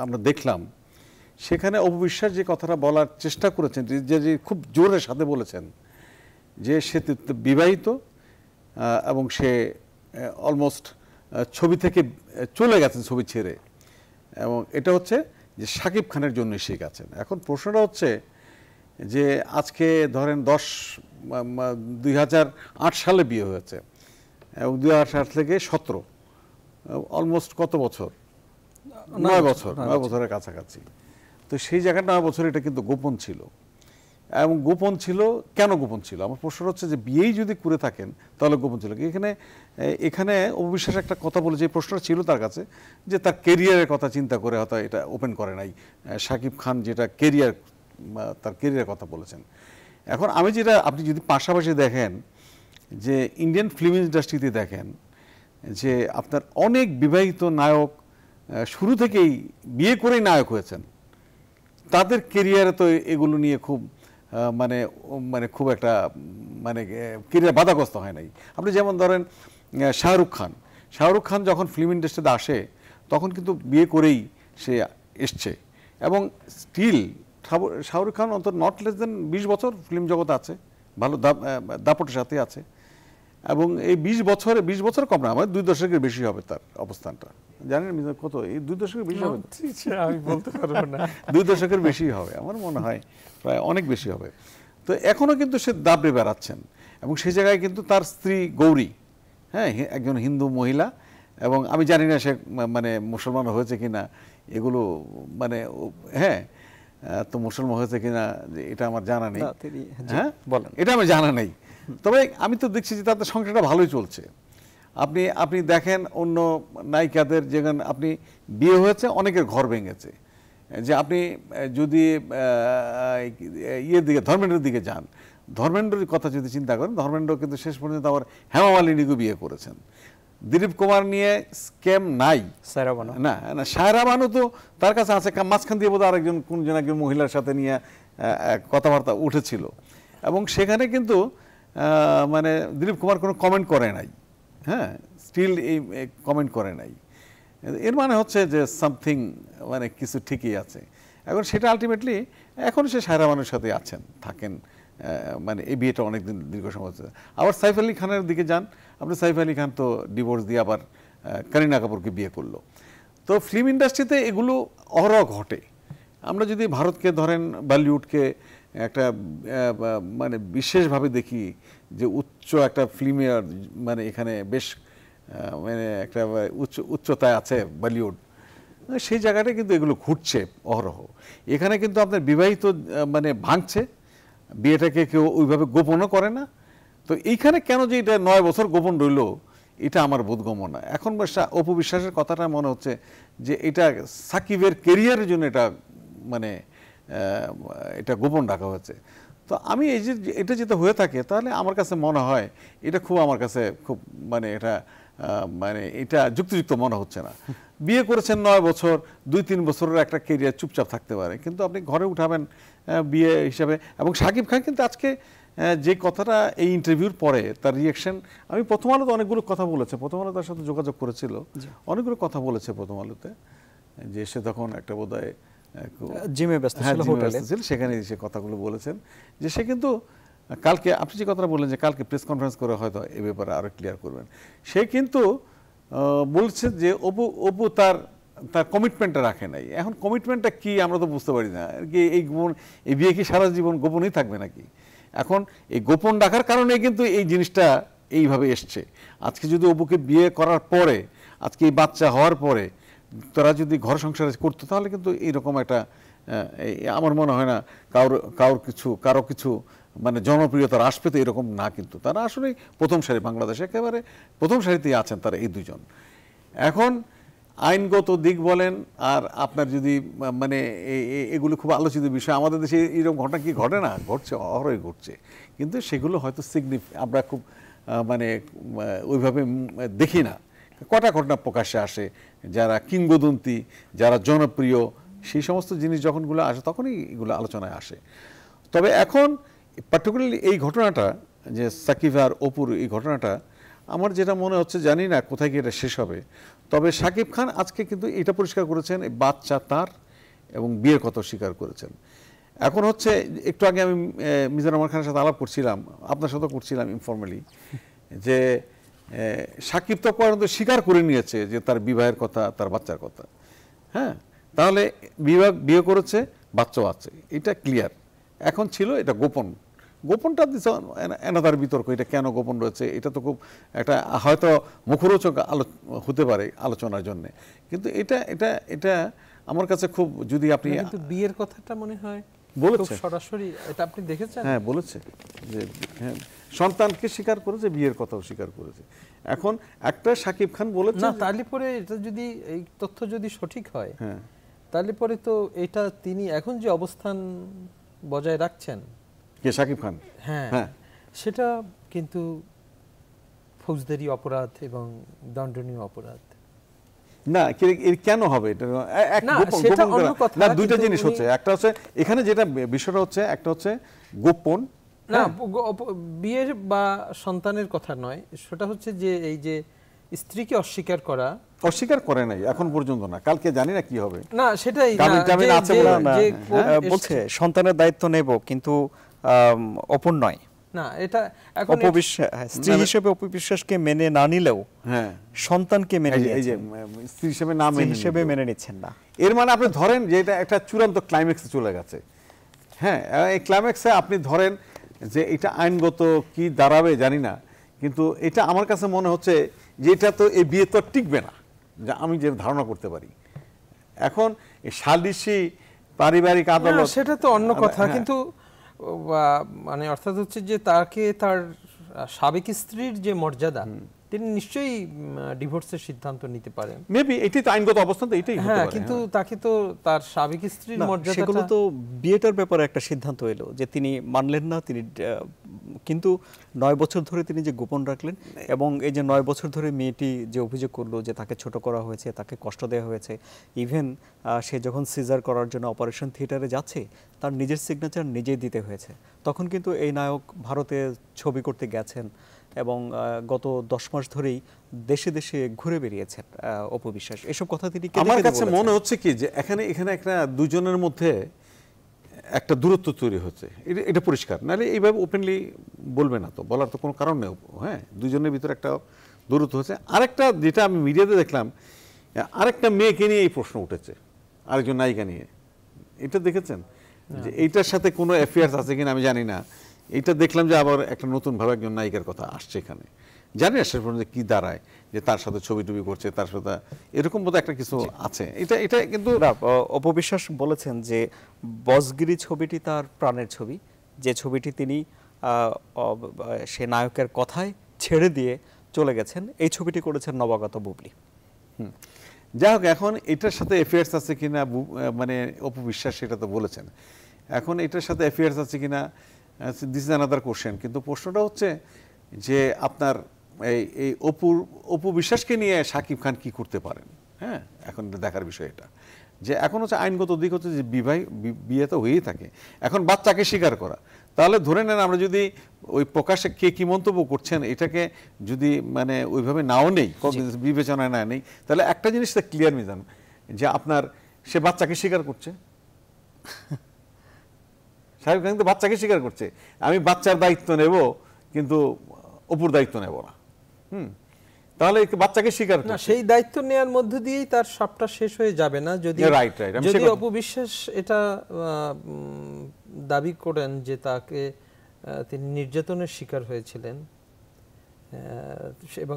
আমরা দেখলাম, সেখানে অপু বিশ্বাস যে কথাটা বলার চেষ্টা করেছেন, যে খুব জোরের সাথে বলেছেন যে সে বিবাহিত এবং সে অলমোস্ট ছবি থেকে চলে গেছেন, ছবি ছেড়ে, এবং এটা হচ্ছে যে সাকিব খানের জন্য সে গেছেন। এখন প্রশ্নটা হচ্ছে যে আজকে ধরেন 2008 সালে বিয়ে হয়েছে এবং 2008 থেকে 17, অলমোস্ট কত বছর? 9 বছর, 9 বছরের কাছাকাছি। তো সেই জায়গাটা 9 বছর এটা কিন্তু গোপন ছিল। এবং গোপন ছিল কেন? গোপন ছিল আমার প্রশ্ন হচ্ছে যে বিয়েই যদি করে থাকেন তাহলে গোপন ছিল। এখানে অপু বিশ্বাস একটা কথা বলে, যে প্রশ্নটা ছিল তার কাছে, যে তার কেরিয়ারের কথা চিন্তা করে হয়তো এটা ওপেন করে নাই। সাকিব খান যেটা তার কেরিয়ারের কথা বলেছেন। এখন আমি যেটা, আপনি যদি পাশাপাশি দেখেন যে ইন্ডিয়ান ফিল্ম ইন্ডাস্ট্রিতে দেখেন যে আপনার অনেক বিবাহিত নায়ক শুরু থেকেই বিয়ে করেই নায়ক হয়েছেন, তাদের কেরিয়ারে তো এগুলো নিয়ে খুব মানে খুব একটা মানে কেরিয়ার বাধাগ্রস্ত হয় নাই। আপনি যেমন ধরেন শাহরুখ খান যখন ফিল্ম ইন্ডাস্ট্রিতে আসে তখন কিন্তু বিয়ে করেই সে এসছে, এবং স্টিল শাহরুখ খান অন্তত নট লেস দেন 20 বছর ফিল্ম জগতে আছে, ভালো দাপটের সাথে আছে। এবং এই 20 বছর কম না, আমার 2 দশকের বেশি হবে তার অবস্থানটা, জানেন কত? এই 2 দশকের বেশি হবে, আমি বলতে পারবো না, 2 দশকের বেশি হবে আমার মনে হয়, প্রায় অনেক বেশি হবে। তো এখনো কিন্তু সে দাবড়ে বেড়াচ্ছেন, এবং সেই জায়গায় কিন্তু তার স্ত্রী গৌরী, হ্যাঁ, একজন হিন্দু মহিলা, এবং আমি জানি না সে মানে মুসলমান হয়েছে কিনা, এগুলো মানে হ্যাঁ, তো মুসলমান হয়েছে কিনা এটা আমার জানা নেই, হ্যাঁ এটা আমার জানা নেই। তবে আমি তো দেখছি যে তাদের সংসারটা ভালোই চলছে। আপনি দেখেন অন্য নায়িকাদের, যেখানে আপনি বিয়ে হয়েছে অনেকের ঘর ভেঙেছে, যে আপনি যদি ইয়ের দিকে, ধর্মেন্দ্রের দিকে যান, ধর্মেন্দ্রের কথা যদি চিন্তা করেন, ধর্মেন্দ্র কিন্তু শেষ পর্যন্ত আবার হেমা মালিনীকে বিয়ে করেছেন। দিলীপ কুমার নিয়ে স্ক্যাম নাই, না সায়রা বানু তো তার কাছে আছে, মাঝখান দিয়ে বোধহয় আরেকজন একজন মহিলার সাথে নিয়ে কথাবার্তা উঠেছিল, এবং সেখানে কিন্তু মানে দিলীপ কুমার কোনো কমেন্ট করে নাই, হ্যাঁ, স্টিল এই কমেন্ট করে নাই। এর মানে হচ্ছে যে সামথিং মানে কিছু ঠিকই আছে। এখন সেটা আলটিমেটলি এখন সে সায়রা বানুর সাথে থাকেন, মানে এই বিয়েটা অনেকদিন দীর্ঘ সময় হচ্ছে। আবার সাইফ আলী খানের দিকে যান আপনি, সাইফ আলী খান তো ডিভোর্স দিয়ে আবার করিনা কাপুরকে বিয়ে করলো। তো ফিল্ম ইন্ডাস্ট্রিতে এগুলো অহরহ ঘটে। আমরা যদি ভারতকে ধরেন, বলিউডকে একটা মানে বিশেষভাবে দেখি, যে উচ্চ একটা ফিল্মের মানে এখানে বেশ মানে একটা উচ্চতায় আছে বলিউড, সেই জায়গাটা কিন্তু এগুলো ঘুরছে অহরহ। এখানে কিন্তু আপনার বিবাহিত মানে ভাঙছে, বিয়েটাকে কেউ ওইভাবে গোপনও করে না। তো এইখানে কেন যে এটা 9 বছর গোপন রইল, এটা আমার বোধগম্য না। এখন অপু বিশ্বাসের কথাটা মনে হচ্ছে যে এটা সাকিবের কেরিয়ারের জন্য এটা মানে এটা গোপন রাখা হয়েছে। তো আমি এই যে এটা যেটা হয়ে থাকে, তাহলে আমার কাছে মনে হয় এটা আমার কাছে খুব মানে এটা যুক্তিযুক্ত মনে হচ্ছে না। বিয়ে করেছেন 9 বছর, 2-3 বছরের একটা কেরিয়ার চুপচাপ থাকতে পারে, কিন্তু আপনি ঘরে উঠাবেন বিয়ে হিসাবে। এবং সাকিব খান কিন্তু আজকে যে কথাটা এই ইন্টারভিউর পরে তার রিয়াকশন, আমি প্রথম আলোতে অনেকগুলো কথা বলেছে, প্রথম আলো তার সাথে যোগাযোগ করেছিল, অনেকগুলো কথা বলেছে প্রথম আলোতে, যে সে তখন একটা বোধহয় জিমে ব্যস্ত ছিল, হোটেলে ছিল, সেখানে সে কথাগুলো বলেছেন যে সে কিন্তু কালকে আপনি যে কথাটা বললেন যে কালকে প্রেস কনফারেন্স করে হয়তো এ ব্যাপারে আরো ক্লিয়ার করবেন, সে কিন্তু বলছে যে অপু তার কমিটমেন্টটা রাখে নাই। এখন কমিটমেন্টটা কি আমরা তো বুঝতে পারি না, এই বিয়ে কি সারা জীবন গোপনই থাকবে নাকি? এখন এই গোপন রাখার কারণে কিন্তু এই জিনিসটা এইভাবে এসছে। আজকে যদি অপুকে বিয়ে করার পরে, আজকে এই বাচ্চা হওয়ার পরে তারা যদি ঘর সংসার করতো, তাহলে কিন্তু এইরকম একটা আমার মনে হয় না কারো কিছু মানে জনপ্রিয়তার আসবে তো, এরকম না। কিন্তু তারা আসলে প্রথম সারি, বাংলাদেশে একেবারে প্রথম সারিতেই আছেন তারা এই দুজন। এখন আইনগত দিক বলেন আর আপনার যদি মানে এগুলো খুব আলোচিত বিষয়, আমাদের দেশে এরকম ঘটনা কি ঘটে না, ঘটছে, অহরই ঘটছে, কিন্তু সেগুলো হয়তো আমরা খুব মানে ওইভাবে দেখি না। কটা ঘটনা প্রকাশ্যে আসে, যারা কিংবদন্তি, যারা জনপ্রিয়, সেই সমস্ত জিনিস যখনগুলো আসে তখনই এগুলো আলোচনায় আসে। তবে এখন পার্টিকুলারলি এই ঘটনাটা, যে সাকিব আর অপুর এই ঘটনাটা, আমার যেটা মনে হচ্ছে, জানি না কোথায় গিয়ে এটা শেষ হবে, তবে শাকিব খান আজকে কিন্তু এটা পরিষ্কার করেছেন বাচ্চা তার, এবং বিয়ের কথা স্বীকার করেছেন। এখন হচ্ছে, একটু আগে আমি মিজানুর রহমান খানের সাথে আলাপ করছিলাম, আপনার সাথেও করছিলাম ইনফর্মালি, যে শাকিব তো পর্যন্ত স্বীকার করে নিয়েছে যে তার বিবাহের কথা, তার বাচ্চার কথা। হ্যাঁ, তাহলে বিয়ে করেছে, বাচ্চাও আছে, এটা ক্লিয়ার। এখন ছিল এটা গোপনটা দিচ্ছে এনাদার বিতর্ক, এটা কেন গোপন রয়েছে, এটা তো খুব একটা হয়তো মুখরোচক হতে পারে আলোচনার জন্য, কিন্তু এটা আমার কাছে খুব, যদি আপনি কিন্তু বিয়ের কথাটা মনে হয় বলেছে সরাসরি, এটা আপনি দেখেছেন? হ্যাঁ, বলেছে যে হ্যাঁ, সন্তানকে স্বীকার করেছে, বিয়ের কথাও স্বীকার করেছে। এখন একটা শাকিব খান বলেছে না, তাহলে পরে এটা যদি, এই তথ্য যদি সঠিক হয়, হ্যাঁ, তাহলে পরে তো এটা তিনি এখন যে অবস্থান বজায় রাখছেন, কে শাকিব খান, হ্যাঁ, সেটা কিন্তু ফৌজদারি অপরাধ এবং দণ্ডনীয় অপরাধ। না, কেন হবে এটা? না, দুইটা জিনিস হচ্ছে, একটা হচ্ছে এখানে যেটা বিষয়টা হচ্ছে, একটা হচ্ছে গোপন, না বিয়ের বা সন্তানের কথা নয়, সেটা হচ্ছে যে এই যে স্ত্রীকে অস্বীকার করে নাই এখন পর্যন্ত, না কালকে জানি না কি হবে। না, সেটাই বলছে সন্তানের দায়িত্ব নেব, কিন্তু অপর নয়। না, এটা এখন স্ত্রী হিসেবে অপু বিশ্বাসকে মেনে না নিলেও হ্যাঁ সন্তানকে মেনে স্ত্রী হিসেবে মেনে নিচ্ছেন না। এর মানে আপনি ধরেন যে এটা একটা চূড়ান্ত ক্লাইম্যাক্সে চলে গেছে। হ্যাঁ, এই ক্লাইম্যাক্সে আপনি ধরেন যে এটা আইনগত কি দাঁড়াবে জানি না, কিন্তু এটা আমার কাছে মনে হচ্ছে যে এটা তো এই বিয়ে তো টিকবে না, যা আমি যে ধারণা করতে পারি। এখন সালিশি পারিবারিক আদালত, সেটা তো অন্য কথা, কিন্তু মানে অর্থাৎ হচ্ছে যে তাকে তার সাবেক স্ত্রীর যে মর্যাদা, তিনি নিশ্চয়ই ডিভোর্সের সিদ্ধান্ত নিতে পারেন। মেবি এটাই তো আইনগত অবস্থান, তো এটাই হতে পারে। কিন্তু তাকে তো তার সাবেক স্ত্রীর মর্যাদা, সেগুলো তো বিয়েটার ব্যাপারে একটা সিদ্ধান্ত এলো যে তিনি মানলেন না, তিনি কিন্তু 9 বছর ধরে তিনি যে গোপন রাখলেন, এবং এই যে 9 বছর ধরে মেয়েটি যে অভিযোগ করলো যে তাকে ছোট করা হয়েছে, তাকে কষ্ট দেওয়া হয়েছে, ইভেন সে যখন সিজার করার জন্য অপারেশন থিয়েটারে যাচ্ছে তার নিজের সিগনেচার নিজেই দিতে হয়েছে, তখন কিন্তু এই নায়ক ভারতে ছবি করতে গেছেন এবং গত 10 মাস ধরেই দেশে দেশে ঘুরে বেরিয়েছেন অপু বিশ্বাস। এসব কথা তিনি আমার কাছে মনে হচ্ছে কি যে এখানে একটা দুজনের মধ্যে একটা দূরত্ব তৈরি হচ্ছে, এটা পরিষ্কার। নাহলে এইভাবে ওপেনলি বলবে না, তো বলার তো কোনো কারণ নেই। হ্যাঁ, দুজনের ভিতরে একটা দূরত্ব হচ্ছে। আরেকটা যেটা আমি মিডিয়াতে দেখলাম, আরেকটা মেয়েকে নিয়ে এই প্রশ্ন উঠেছে, আরেকজন নায়িকা নিয়ে। এটা দেখেছেন যে এইটার সাথে কোনো অ্যাফেয়ার্স আছে কিনা আমি জানি না। এটা দেখলাম যে আবার একটা নতুন ভাবে একজন নায়িকার কথা আসছে এখানে, জানি না শেষ পর্যন্ত কি দাঁড়ায়, যে তার সাথে ছবি টবি করছে, তার সাথে এরকম বোধহয় একটা কিছু আছে। এটা কিন্তু অপু বিশ্বাস বলেছেন যে বসগিরি ছবিটি তার প্রাণের ছবি, যে ছবিটি তিনি সে নায়কের কথায় ছেড়ে দিয়ে চলে গেছেন। এই ছবিটি করেছেন নবাগত বুবলি। যাই হোক, এখন এটার সাথে অ্যাফেয়ার্স আছে কিনা, মানে অপু বিশ্বাস সেটা তো বলেছেন, এখন এটার সাথে অ্যাফেয়ার্স আছে কিনা, দিস ইজ অ্যানাদার কোশ্চেন। কিন্তু প্রশ্নটা হচ্ছে যে আপনার এই অপু বিশ্বাসকে নিয়ে শাকিব খান কি করতে পারেন। হ্যাঁ, এখন দেখার বিষয় এটা, যে এখন হচ্ছে আইনগত দিক হচ্ছে যে বিয়ে তো হয়েই থাকে, এখন বাচ্চাকে স্বীকার করা। তাহলে ধরে নেন আমরা যদি ওই প্রকাশে কে কি মন্তব্য করছেন এটাকে যদি মানে ওইভাবে নাও নেই, বিবেচনায় না নেই, তাহলে একটা জিনিস ক্লিয়ার মিজান, যে আপনার সে বাচ্চাকে স্বীকার করছে, শাকিব খান কিন্তু বাচ্চাকে স্বীকার করছে, আমি বাচ্চার দায়িত্ব নেব কিন্তু অপুর দায়িত্ব নেব না। তাহলে বাচ্চাকে স্বীকার না, সেই দায়িত্ব নেওয়ার মধ্য দিয়েই তার সবটা শেষ হয়ে যাবে না। যদি যদি অপু বিশ্বাস এটা দাবি করেন যে তাকে তিনি নির্যাতনের শিকার হয়েছিলেন এবং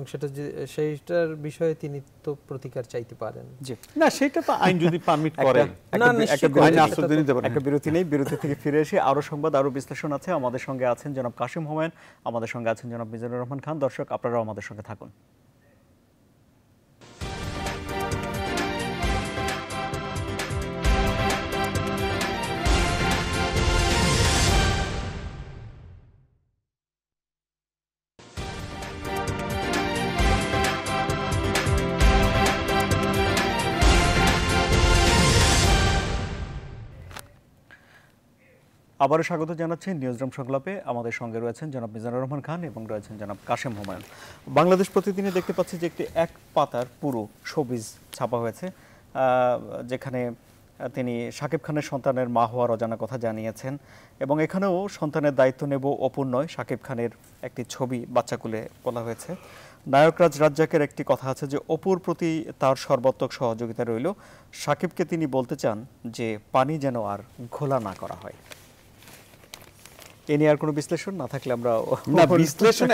সেইটার বিষয়ে তিনি তো প্রতিকার চাইতে পারেন। না, সেটা তো আইন যদি পারমিট করে। একটা বিরতি নেই, বিরতি থেকে ফিরে এসে আরো সংবাদ, আরো বিশ্লেষণ আছে। আমাদের সঙ্গে আছেন জনাব কাশিম হুমায়ুন, আমাদের সঙ্গে আছেন জনাব মিজানুর রহমান খান। দর্শক, আপনারাও আমাদের সঙ্গে থাকুন। আবারও স্বাগত জানাচ্ছি নিউজরুম সংলাপে। আমাদের সঙ্গে রয়েছেন জনাব মিজানুর রহমান খান এবং রয়েছেন জনাব কাশিম হুমায়ুন। বাংলাদেশ প্রতিদিনে দেখতে পাচ্ছি যে একটি এক পাতার পুরো শোবিজ ছাপা হয়েছে, যেখানে তিনি শাকিব খানের সন্তানের মা হওয়ার অজানা কথা জানিয়েছেন এবং এখানেও সন্তানের দায়িত্ব নেব অপুর নয়, শাকিব খানের একটি ছবি বাচ্চাকুলে বলা হয়েছে। নায়করাজ রাজ্জাকের একটি কথা আছে যে অপুর প্রতি তার সর্বাত্মক সহযোগিতা রইল। শাকিবকে তিনি বলতে চান যে পানি যেন আর ঘোলা না করা হয়। এ নিয়ে আর কোনো বিশ্লেষণ না থাকলে আমরা বিশ্লেষণ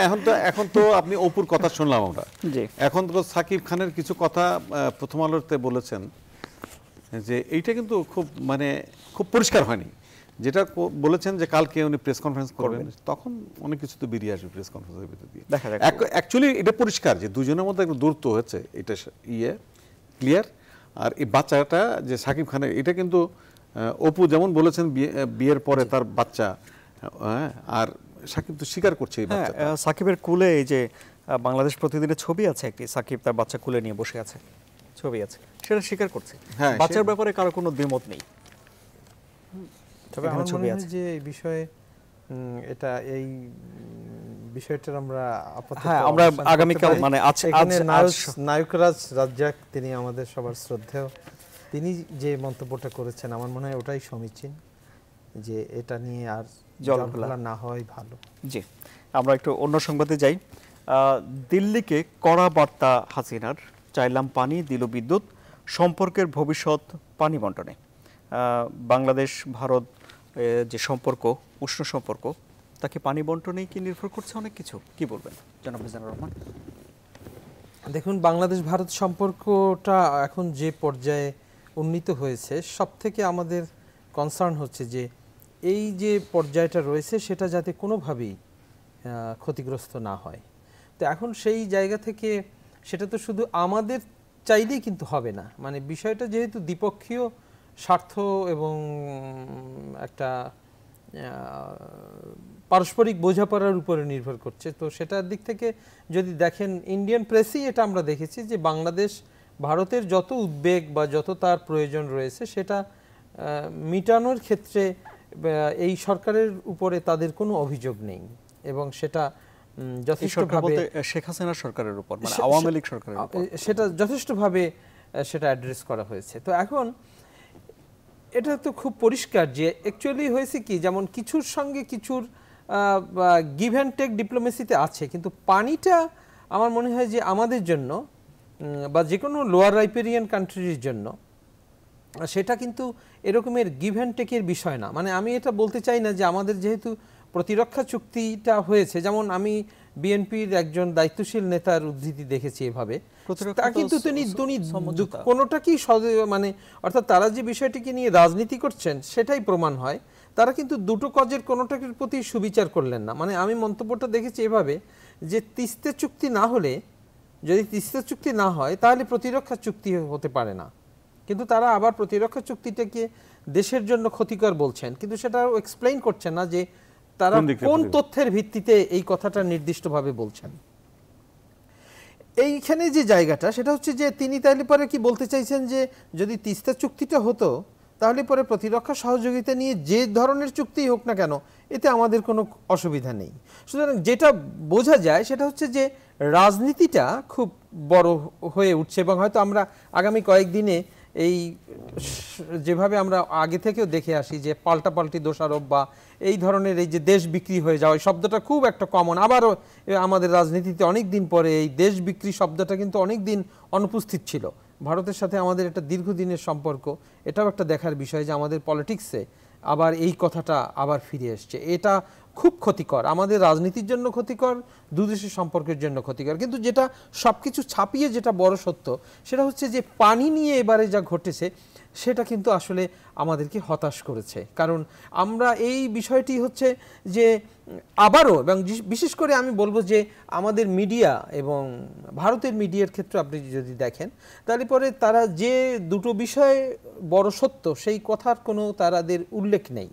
এখন তো আপনি অপুর কথা শুনলাম আমরা, এখন তো সাকিব খানের কিছু কথা প্রথম আলোতে বলেছেন যে এইটা কিন্তু খুব পরিষ্কার হয়নি। যেটা বলেছেন যে কালকে উনি প্রেস কনফারেন্স করবেন, তখন অনেক কিছু তো বেরিয়ে আসবে প্রেস কনফারেন্সের ভিতর দিয়ে। অ্যাকচুয়ালি এটা পরিষ্কার যে দুজনের মধ্যে একটা দূরত্ব হয়েছে, এটা ক্লিয়ার। আর এই বাচ্চাটা যে সাকিব খানের, এটা কিন্তু অপু যেমন বলেছেন বিয়ের পরে তার বাচ্চা, আর সাকিব তো স্বীকার করছে এই বাচ্চা। সাকিবের কুলে এই যে বাংলাদেশ প্রতিদিনের ছবি আছে, একটি সাকিব তার বাচ্চা কুলে নিয়ে বসে আছে, ছবি আছে, সেটা স্বীকার করছে। বাচ্চার ব্যাপারে কারো কোনো দ্বিমত নেই। তবে আমার মনে হয় যে এই বিষয়ে এই বিষয়টার আমরা আমরা আগামীকাল নায়করাজ রাজ্জাক, তিনি আমাদের সবার শ্রদ্ধেয়, তিনি যে মন্তব্যটা করেছেন আমার মনে হয় ওটাই সমীচীন, যে এটা নিয়ে আর জলঘোলা না হয় ভালো। জি, আমরা একটু অন্য সংবাদে যাই। দিল্লিকে কড়া বার্তা হাসিনার, চাইলাম পানি দিল বিদ্যুৎ, সম্পর্কের ভবিষ্যৎ পানি বন্টনে। বাংলাদেশ ভারত যে সম্পর্ক, উষ্ণ সম্পর্ক, তাকে পানি বন্টনেই কি নির্ভর করছে অনেক কিছু? কি বলবেন জনাব মিজানুর রহমান? দেখুন, বাংলাদেশ ভারত সম্পর্কটা এখন যে পর্যায়ে উন্নীত হয়েছে, সব থেকে আমাদের কনসার্ন হচ্ছে যে এই যে পর্যায়টা রয়েছে সেটা যাতে কোনোভাবেই ক্ষতিগ্রস্ত না হয়। তো এখন সেই জায়গা থেকে সেটা তো শুধু আমাদের চাইলেই কিন্তু হবে না, মানে বিষয়টা যেহেতু দ্বিপক্ষীয় স্বার্থ এবং একটা পারস্পরিক বোঝাপড়ার উপরে নির্ভর করছে। তো সেটার দিক থেকে যদি দেখেন, ইন্ডিয়ান প্রেসেই এটা আমরা দেখেছি যে বাংলাদেশ ভারতের যত উদ্বেগ বা যত তার প্রয়োজন রয়েছে সেটা মিটানোর ক্ষেত্রে এই সরকারের উপরে তাদের কোনো অভিযোগ নেই এবং সেটা যথেষ্টভাবে শেখ হাসিনা সরকারের উপর, মানে আওয়ামী লীগ সরকারের উপর, সেটা যথেষ্টভাবে সেটা অ্যাড্রেস করা হয়েছে। তো এখন এটা তো খুব পরিষ্কার যে অ্যাকচুয়ালি হয়েছে কি, যেমন কিছুর সঙ্গে কিছুর গিভ অ্যান্ড টেক ডিপ্লোমেসিতে আছে, কিন্তু পানিটা আমার মনে হয় যে আমাদের জন্য বা যে কোনো লোয়ার রাইপেরিয়ান কান্ট্রির জন্য সেটা কিন্তু এরকমের গিভ অ্যান্ড টেকের বিষয় না। মানে আমি এটা বলতে চাই না যে আমাদের যেহেতু প্রতিরক্ষা চুক্তিটা হয়েছে, যেমন আমি বিএনপির একজন দায়িত্বশীল নেতার উদ্ধৃতি দেখেছি এভাবে, তা কিন্তু তিনি কোনোটাকেই মানে অর্থাৎ তারা যে বিষয়টিকে নিয়ে রাজনীতি করছেন সেটাই প্রমাণ হয়, তারা কিন্তু দুটো কাজের কোনোটার প্রতি সুবিচার করলেন না। মানে আমি মন্তব্যটা দেখেছি এভাবে যে তিস্তা চুক্তি না হলে, যদি তিস্তা চুক্তি না হয় তাহলে প্রতিরক্ষা চুক্তি হতে পারে না, কিন্তু তারা আবার প্রতিরক্ষা চুক্তিটাকে দেশের জন্য ক্ষতিকর বলছেন, কিন্তু সেটা এক্সপ্লেইন করছেন না যে তারা কোন তথ্যের ভিত্তিতে এই কথাটা নির্দিষ্টভাবে বলছেন। এইখানে যে জায়গাটা সেটা হচ্ছে যে তিনি তাহলে পরে কি বলতে চাইছেন যে যদি তিস্তা চুক্তিটা হতো তাহলে পরে প্রতিরক্ষা সহযোগিতা নিয়ে যে ধরনের চুক্তিই হোক না কেন এতে আমাদের কোনো অসুবিধা নেই। সুতরাং যেটা বোঝা যায় সেটা হচ্ছে যে রাজনীতিটা খুব বড় হয়ে উঠছে এবং হয়তো আমরা আগামী কয়েকদিনে এই যেভাবে আমরা আগে থেকেও দেখে আসি যে পাল্টাপাল্টি দোষারোপ বা এই ধরনের এই যে দেশ বিক্রি হয়ে যাওয়া, এই শব্দটা খুব একটা কমন। আবারও আমাদের রাজনীতিতে অনেক দিন পরে এই দেশ বিক্রি শব্দটা কিন্তু অনেক দিন অনুপস্থিত ছিল। ভারতের সাথে আমাদের একটা দীর্ঘদিনের সম্পর্ক, এটাও একটা দেখার বিষয় যে আমাদের পলিটিক্সে আবার এই কথাটা আবার ফিরে এসছে। এটা খুব ক্ষতিকর, আমাদের রাজনীতির জন্য ক্ষতিকর, দুদেশের সম্পর্কের জন্য ক্ষতিকর। কিন্তু যেটা সবকিছু ছাপিয়ে যেটা বড় সত্য সেটা হচ্ছে যে পানি নিয়ে এবারে যা ঘটেছে সেটা কিন্তু আসলে আমাদেরকে হতাশ করেছে। কারণ আমরা এই বিষয়টি হচ্ছে যে আবারও, এবং বিশেষ করে আমি বলবো যে আমাদের মিডিয়া এবং ভারতের মিডিয়ার ক্ষেত্রে আপনি যদি দেখেন তাহলে পরে তারা যে দুটো বিষয় বড় সত্য সেই কথার কোনো তাদের উল্লেখ নেই।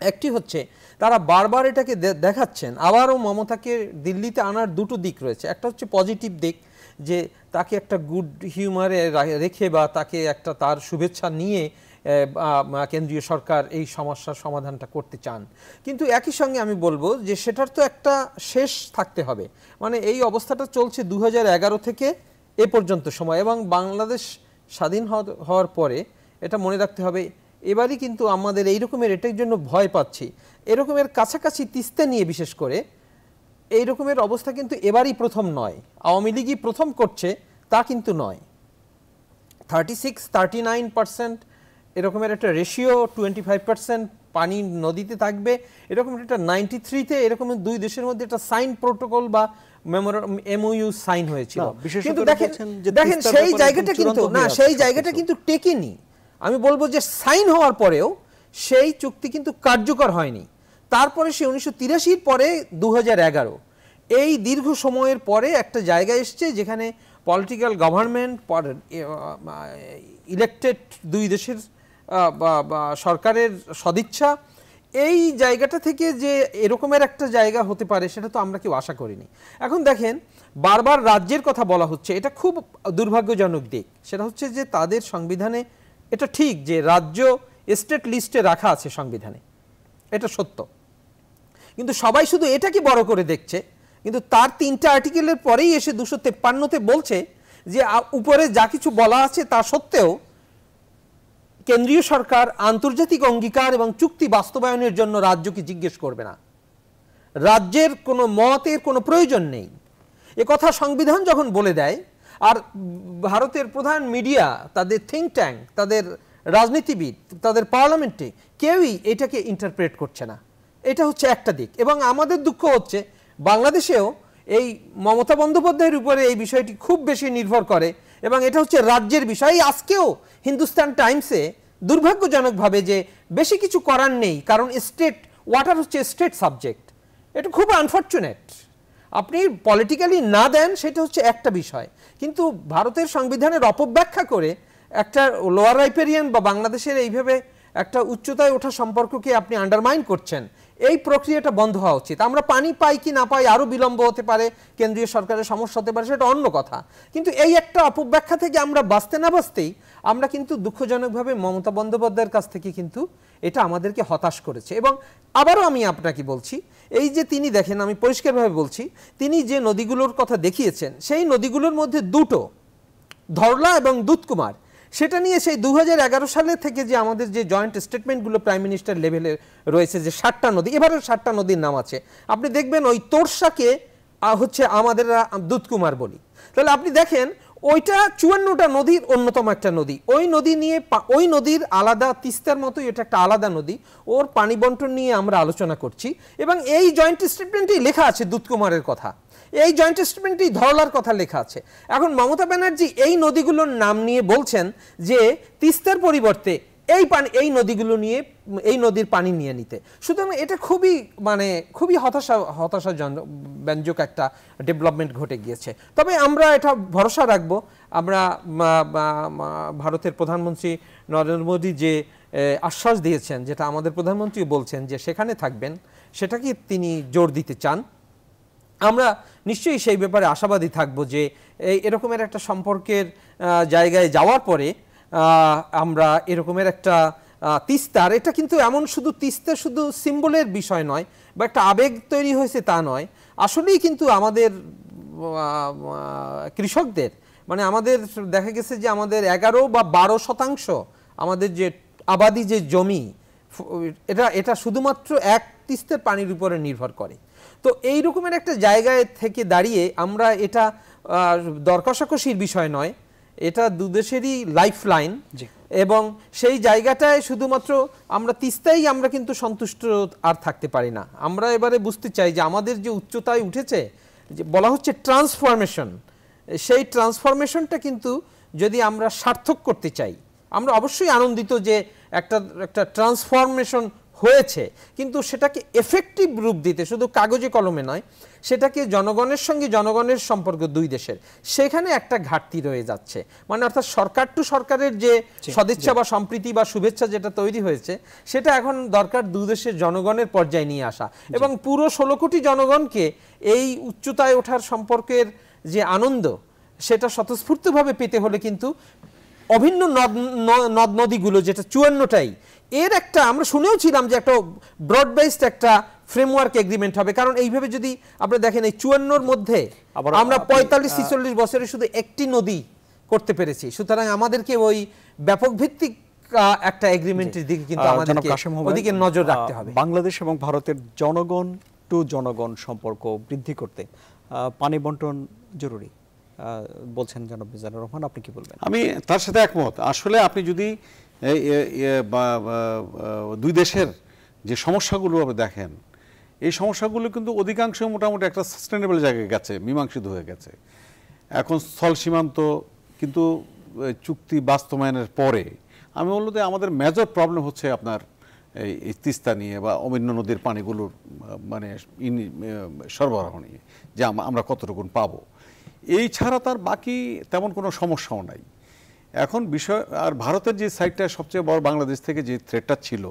একটি হচ্ছে তারা বারবার এটাকে দেখাচ্ছেন, আবারও মমতাকে দিল্লিতে আনার দুটো দিক রয়েছে। একটা হচ্ছে পজিটিভ দিক, যে তাকে একটা গুড হিউমারে রেখে বা তাকে একটা তার শুভেচ্ছা নিয়ে কেন্দ্রীয় সরকার এই সমস্যার সমাধানটা করতে চান। কিন্তু একই সঙ্গে আমি বলবো যে সেটার তো একটা শেষ থাকতে হবে। মানে এই অবস্থাটা চলছে 2011 থেকে এ পর্যন্ত সময়, এবং বাংলাদেশ স্বাধীন হওয়ার পরে এটা মনে রাখতে হবে এবারই কিন্তু আমাদের এই রকমের এটার জন্য ভয় পাচ্ছি, এরকমের কাছাকাছি তিস্তা নিয়ে বিশেষ করে এই রকমের অবস্থা কিন্তু এবারই প্রথম নয়। আওয়ামী লীগই প্রথম করছে তা কিন্তু নয়। 36-39% এরকমের একটা রেশিও, 25% পানি নদীতে থাকবে, এরকম একটা 93-তে এরকম দুই দেশের মধ্যে একটা সাইন প্রোটোকল বা এমওইউ সাইন হয়েছিল। কিন্তু দেখেন সেই জায়গাটা কিন্তু না, সেই জায়গাটা কিন্তু টেকেনি। আমি বলবো যে সাইন হওয়ার পরেও সেই চুক্তি কিন্তু কার্যকর হয়নি। তারপরে সে 1983 পরে 2011 এই দীর্ঘ সময়ের পরে একটা জায়গা এসছে যেখানে পলিটিক্যাল গভর্নমেন্ট, ইলেক্টেড দুই দেশের সরকারের সদিচ্ছা, এই জায়গাটা থেকে যে এরকমের একটা জায়গা হতে পারে সেটা তো আমরা কেউ আশা করিনি। এখন দেখেন বারবার রাজ্যের কথা বলা হচ্ছে, এটা খুব দুর্ভাগ্যজনক দিক। সেটা হচ্ছে যে তাদের সংবিধানে এটা ঠিক যে রাজ্য স্টেট লিস্টে রাখা আছে সংবিধানে, এটা সত্য, কিন্তু সবাই শুধু এটাকে বড় করে দেখছে। কিন্তু তার 3টা আর্টিকেলের পরেই এসে 253-তে বলছে যে উপরে যা কিছু বলা আছে তা সত্ত্বেও কেন্দ্রীয় সরকার আন্তর্জাতিক অঙ্গীকার এবং চুক্তি বাস্তবায়নের জন্য রাজ্যকে জিজ্ঞেস করবে না, রাজ্যের কোনো মতের কোনো প্রয়োজন নেই। এ কথা সংবিধান যখন বলে দেয়, আর ভারতের প্রধান মিডিয়া, তাদের থিঙ্ক ট্যাঙ্ক, তাদের রাজনীতিবিদ, তাদের পার্লামেন্টে কেউই এটাকে ইন্টারপ্রেট করছে না। এটা হচ্ছে একটা দিক। এবং আমাদের দুঃখ হচ্ছে বাংলাদেশেও এই মমতা বন্দ্যোপাধ্যায়ের উপরে এই বিষয়টি খুব বেশি নির্ভর করে, এবং এটা হচ্ছে রাজ্যের বিষয়। আজকেও হিন্দুস্তান টাইমসে দুর্ভাগ্যজনকভাবে যে বেশি কিছু করার নেই, কারণ স্টেট ওয়াটার হচ্ছে স্টেট সাবজেক্ট, এটা খুব আনফর্চুনেট। আপনি পলিটিক্যালি না দেন সেটা হচ্ছে একটা বিষয়, কিন্তু ভারতের সংবিধানের অপব্যাখ্যা করে একটা লোয়ার রাইপেরিয়ান বা বাংলাদেশের এইভাবে একটা উচ্চতায় ওঠা সম্পর্ককে আপনি আন্ডারমাইন করছেন। এই প্রক্রিয়াটা বন্ধ হওয়া উচিত। আমরা পানি পাই কি না পাই, আরও বিলম্ব হতে পারে, কেন্দ্রীয় সরকারের সমস্যা হতে পারে, সেটা অন্য কথা। কিন্তু এই একটা অপব্যাখ্যা থেকে আমরা বাঁচতে না বাঁচতেই আমরা কিন্তু দুঃখজনকভাবে মমতা বন্দ্যোপাধ্যায়ের কাছ থেকে কিন্তু এটা আমাদেরকে হতাশ করেছে। এবং আবারও আমি আপনাকে বলছি, এই যে তিনি দেখেন, আমি পরিষ্কারভাবে বলছি, তিনি যে নদীগুলোর কথা দেখিয়েছেন সেই নদীগুলোর মধ্যে দুটো, ধরলা এবং দুধকুমার, সেটা নিয়ে সেই 2011 সালে থেকে যে আমাদের যে জয়েন্ট স্টেটমেন্টগুলো প্রাইম মিনিস্টার লেভেলে রয়েছে, যে 7টা নদী, এবারেও 7টা নদীর নাম আছে, আপনি দেখবেন ওই তোরসাকে হচ্ছে আমাদের দুধকুমার বলি। তাহলে আপনি দেখেন ওইটা 54টা নদীর অন্যতম একটা নদী। ওই নদী নিয়ে, ওই নদীর আলাদা, তিস্তার মতোই এটা একটা আলাদা নদী, ওর পানি বন্টন নিয়ে আমরা আলোচনা করছি। এবং এই জয়েন্ট স্টেটমেন্টেই লেখা আছে দুধকুমারের কথা, এই জয়েন্ট স্টেটমেন্টেই ধরলার কথা লেখা আছে। এখন মমতা ব্যানার্জি এই নদীগুলোর নাম নিয়ে বলছেন যে তিস্তার পরিবর্তে এই নদীগুলো নিয়ে, এই নদীর পানি নিয়ে নিতে। সুতরাং এটা খুবই হতাশাব্যঞ্জক একটা ডেভেলপমেন্ট ঘটে গিয়েছে। তবে আমরা এটা ভরসা রাখবো, আমরা ভারতের প্রধানমন্ত্রী নরেন্দ্র মোদী যে আশ্বাস দিয়েছেন, যেটা আমাদের প্রধানমন্ত্রী বলছেন যে সেখানে থাকবেন, সেটাকে তিনি জোর দিতে চান। আমরা নিশ্চয়ই সেই ব্যাপারে আশাবাদী থাকবো যে এরকমের একটা সম্পর্কের জায়গায় যাওয়ার পরে আমরা এরকমের একটা তিস্তার, এটা কিন্তু এমন শুধু তিস্তা শুধু সিম্বলের বিষয় নয় বা একটা আবেগ তৈরি হয়েছে তা নয়, আসলেই কিন্তু আমাদের কৃষকদের মানে আমাদের দেখা গেছে যে আমাদের 11 বা 12% আমাদের যে আবাদি যে জমি, এটা শুধুমাত্র এক তিস্তার পানির উপরে নির্ভর করে। তো এই রকমের একটা জায়গায় থেকে দাঁড়িয়ে আমরা এটা দর কষাকষির বিষয় নয়, এটা দুদেশেরই লাইফ লাইন, এবং সেই জায়গাটায় শুধুমাত্র আমরা তিস্তাই আমরা কিন্তু সন্তুষ্ট আর থাকতে পারি না। আমরা এবারে বুঝতে চাই যে আমাদের যে উচ্চতায় উঠেছে, যে বলা হচ্ছে ট্রান্সফরমেশন, সেই ট্রান্সফরমেশনটা কিন্তু যদি আমরা সার্থক করতে চাই, আমরা অবশ্যই আনন্দিত যে একটা ট্রান্সফরমেশন হয়েছে, কিন্তু সেটাকে এফেক্টিভ রূপ দিতে শুধু কাগজে কলমে নয়, সেটাকে জনগণের সঙ্গে জনগণের সম্পর্ক দুই দেশের, সেখানে একটা ঘাটতি রয়ে যাচ্ছে। মানে অর্থাৎ সরকার টু সরকারের যে সদিচ্ছা বা সম্প্রীতি বা শুভেচ্ছা যেটা তৈরি হয়েছে, সেটা এখন দরকার দুই দেশের জনগণের পর্যায়ে নিয়ে আসা, এবং পুরো 16 কোটি জনগণকে এই উচ্চতায় ওঠার সম্পর্কের যে আনন্দ, সেটা স্বতঃস্ফূর্তভাবে পেতে হলে কিন্তু অভিন্ন নদ নদীগুলো, যেটা 54টাই, এর একটা আমরা শুনেও ছিলাম যে একটা ব্রড বেসড একটা ফ্রেমওয়ার্ক এগ্রিমেন্ট হবে। কারণ এইভাবে যদি আপনারা দেখেন, এই 54-র মধ্যে আমরা 45-46 বছরে শুধু একটি নদী করতে পেরেছি। সুতরাং আমাদেরকে ওই ব্যাপক ভিত্তিক একটা এগ্রিমেন্টের দিকে কিন্তু আমাদেরকে ওদিকে নজর রাখতে হবে। বাংলাদেশ এবং ভারতের জনগণ টু জনগণ সম্পর্ক বৃদ্ধি করতে পানি বন্টন জরুরি বলছেন জনাব মিজানুর রহমান, আপনি কি বলবেন? আমি তার সাথে একমত। আসলে আপনি যদি দুই দেশের যে সমস্যাগুলো আপনি দেখেন, এই সমস্যাগুলো কিন্তু অধিকাংশ মোটামুটি একটা সাস্টেনেবল জায়গায় গেছে, মীমাংসিত হয়ে গেছে। এখন স্থল সীমান্ত কিন্তু চুক্তি বাস্তবায়নের পরে আমি বলব যে আমাদের মেজর প্রবলেম হচ্ছে আপনার এই তিস্তা নিয়ে বা অভিন্ন নদীর পানিগুলোর মানে সরবরাহ নিয়ে, যে আমরা কতটুকু পাবো। এই ছাড়া তার বাকি তেমন কোনো সমস্যাও নাই এখন বিষয়। আর ভারতের যে সাইডটা সবচেয়ে বড় বাংলাদেশ থেকে যে থ্রেটটা ছিল,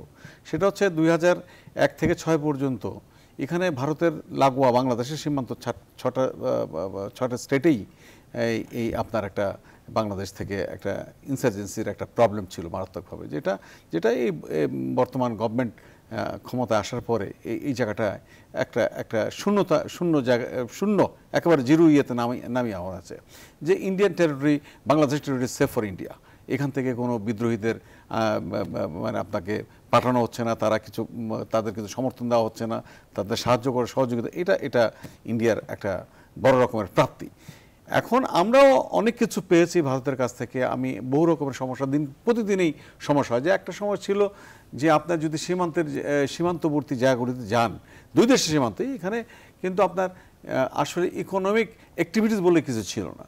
সেটা হচ্ছে 2001 থেকে 6 পর্যন্ত এখানে ভারতের লাগোয়া বাংলাদেশের সীমান্ত 6টা স্টেটেই এই আপনার একটা বাংলাদেশ থেকে একটা ইনসার্জেন্সির একটা প্রবলেম ছিল মারাত্মকভাবে, যেটা এই বর্তমান গভর্নমেন্ট ক্ষমতায় আসার পরে এই জায়গাটায় একটা শূন্য একেবারে জিরো ইয়েতে নামিয়ে আনা আছে, যে Indian territory, Bangladesh territory safe for India. এখান থেকে কোনো বিদ্রোহীদের মানে আপনাকে পাঠানো হচ্ছে না, তাদের কিছু সমর্থন দেওয়া হচ্ছে না, তাদের সাহায্য করে সহযোগিতা, এটা ইন্ডিয়ার একটা বড় রকমের প্রাপ্তি। এখন আমরাও অনেক কিছু পেয়েছি ভারতের কাছ থেকে। আমি বহু রকমের সমস্যা প্রতিদিনই সমস্যা হয়, যে একটা সময় ছিল যে আপনার যদি সীমান্তবর্তী জায়গাগুলিতে যান, দুই দেশের সীমান্তে, এখানে কিন্তু আপনার আসলে ইকোনমিক অ্যাক্টিভিটিস বলে কিছু ছিল না।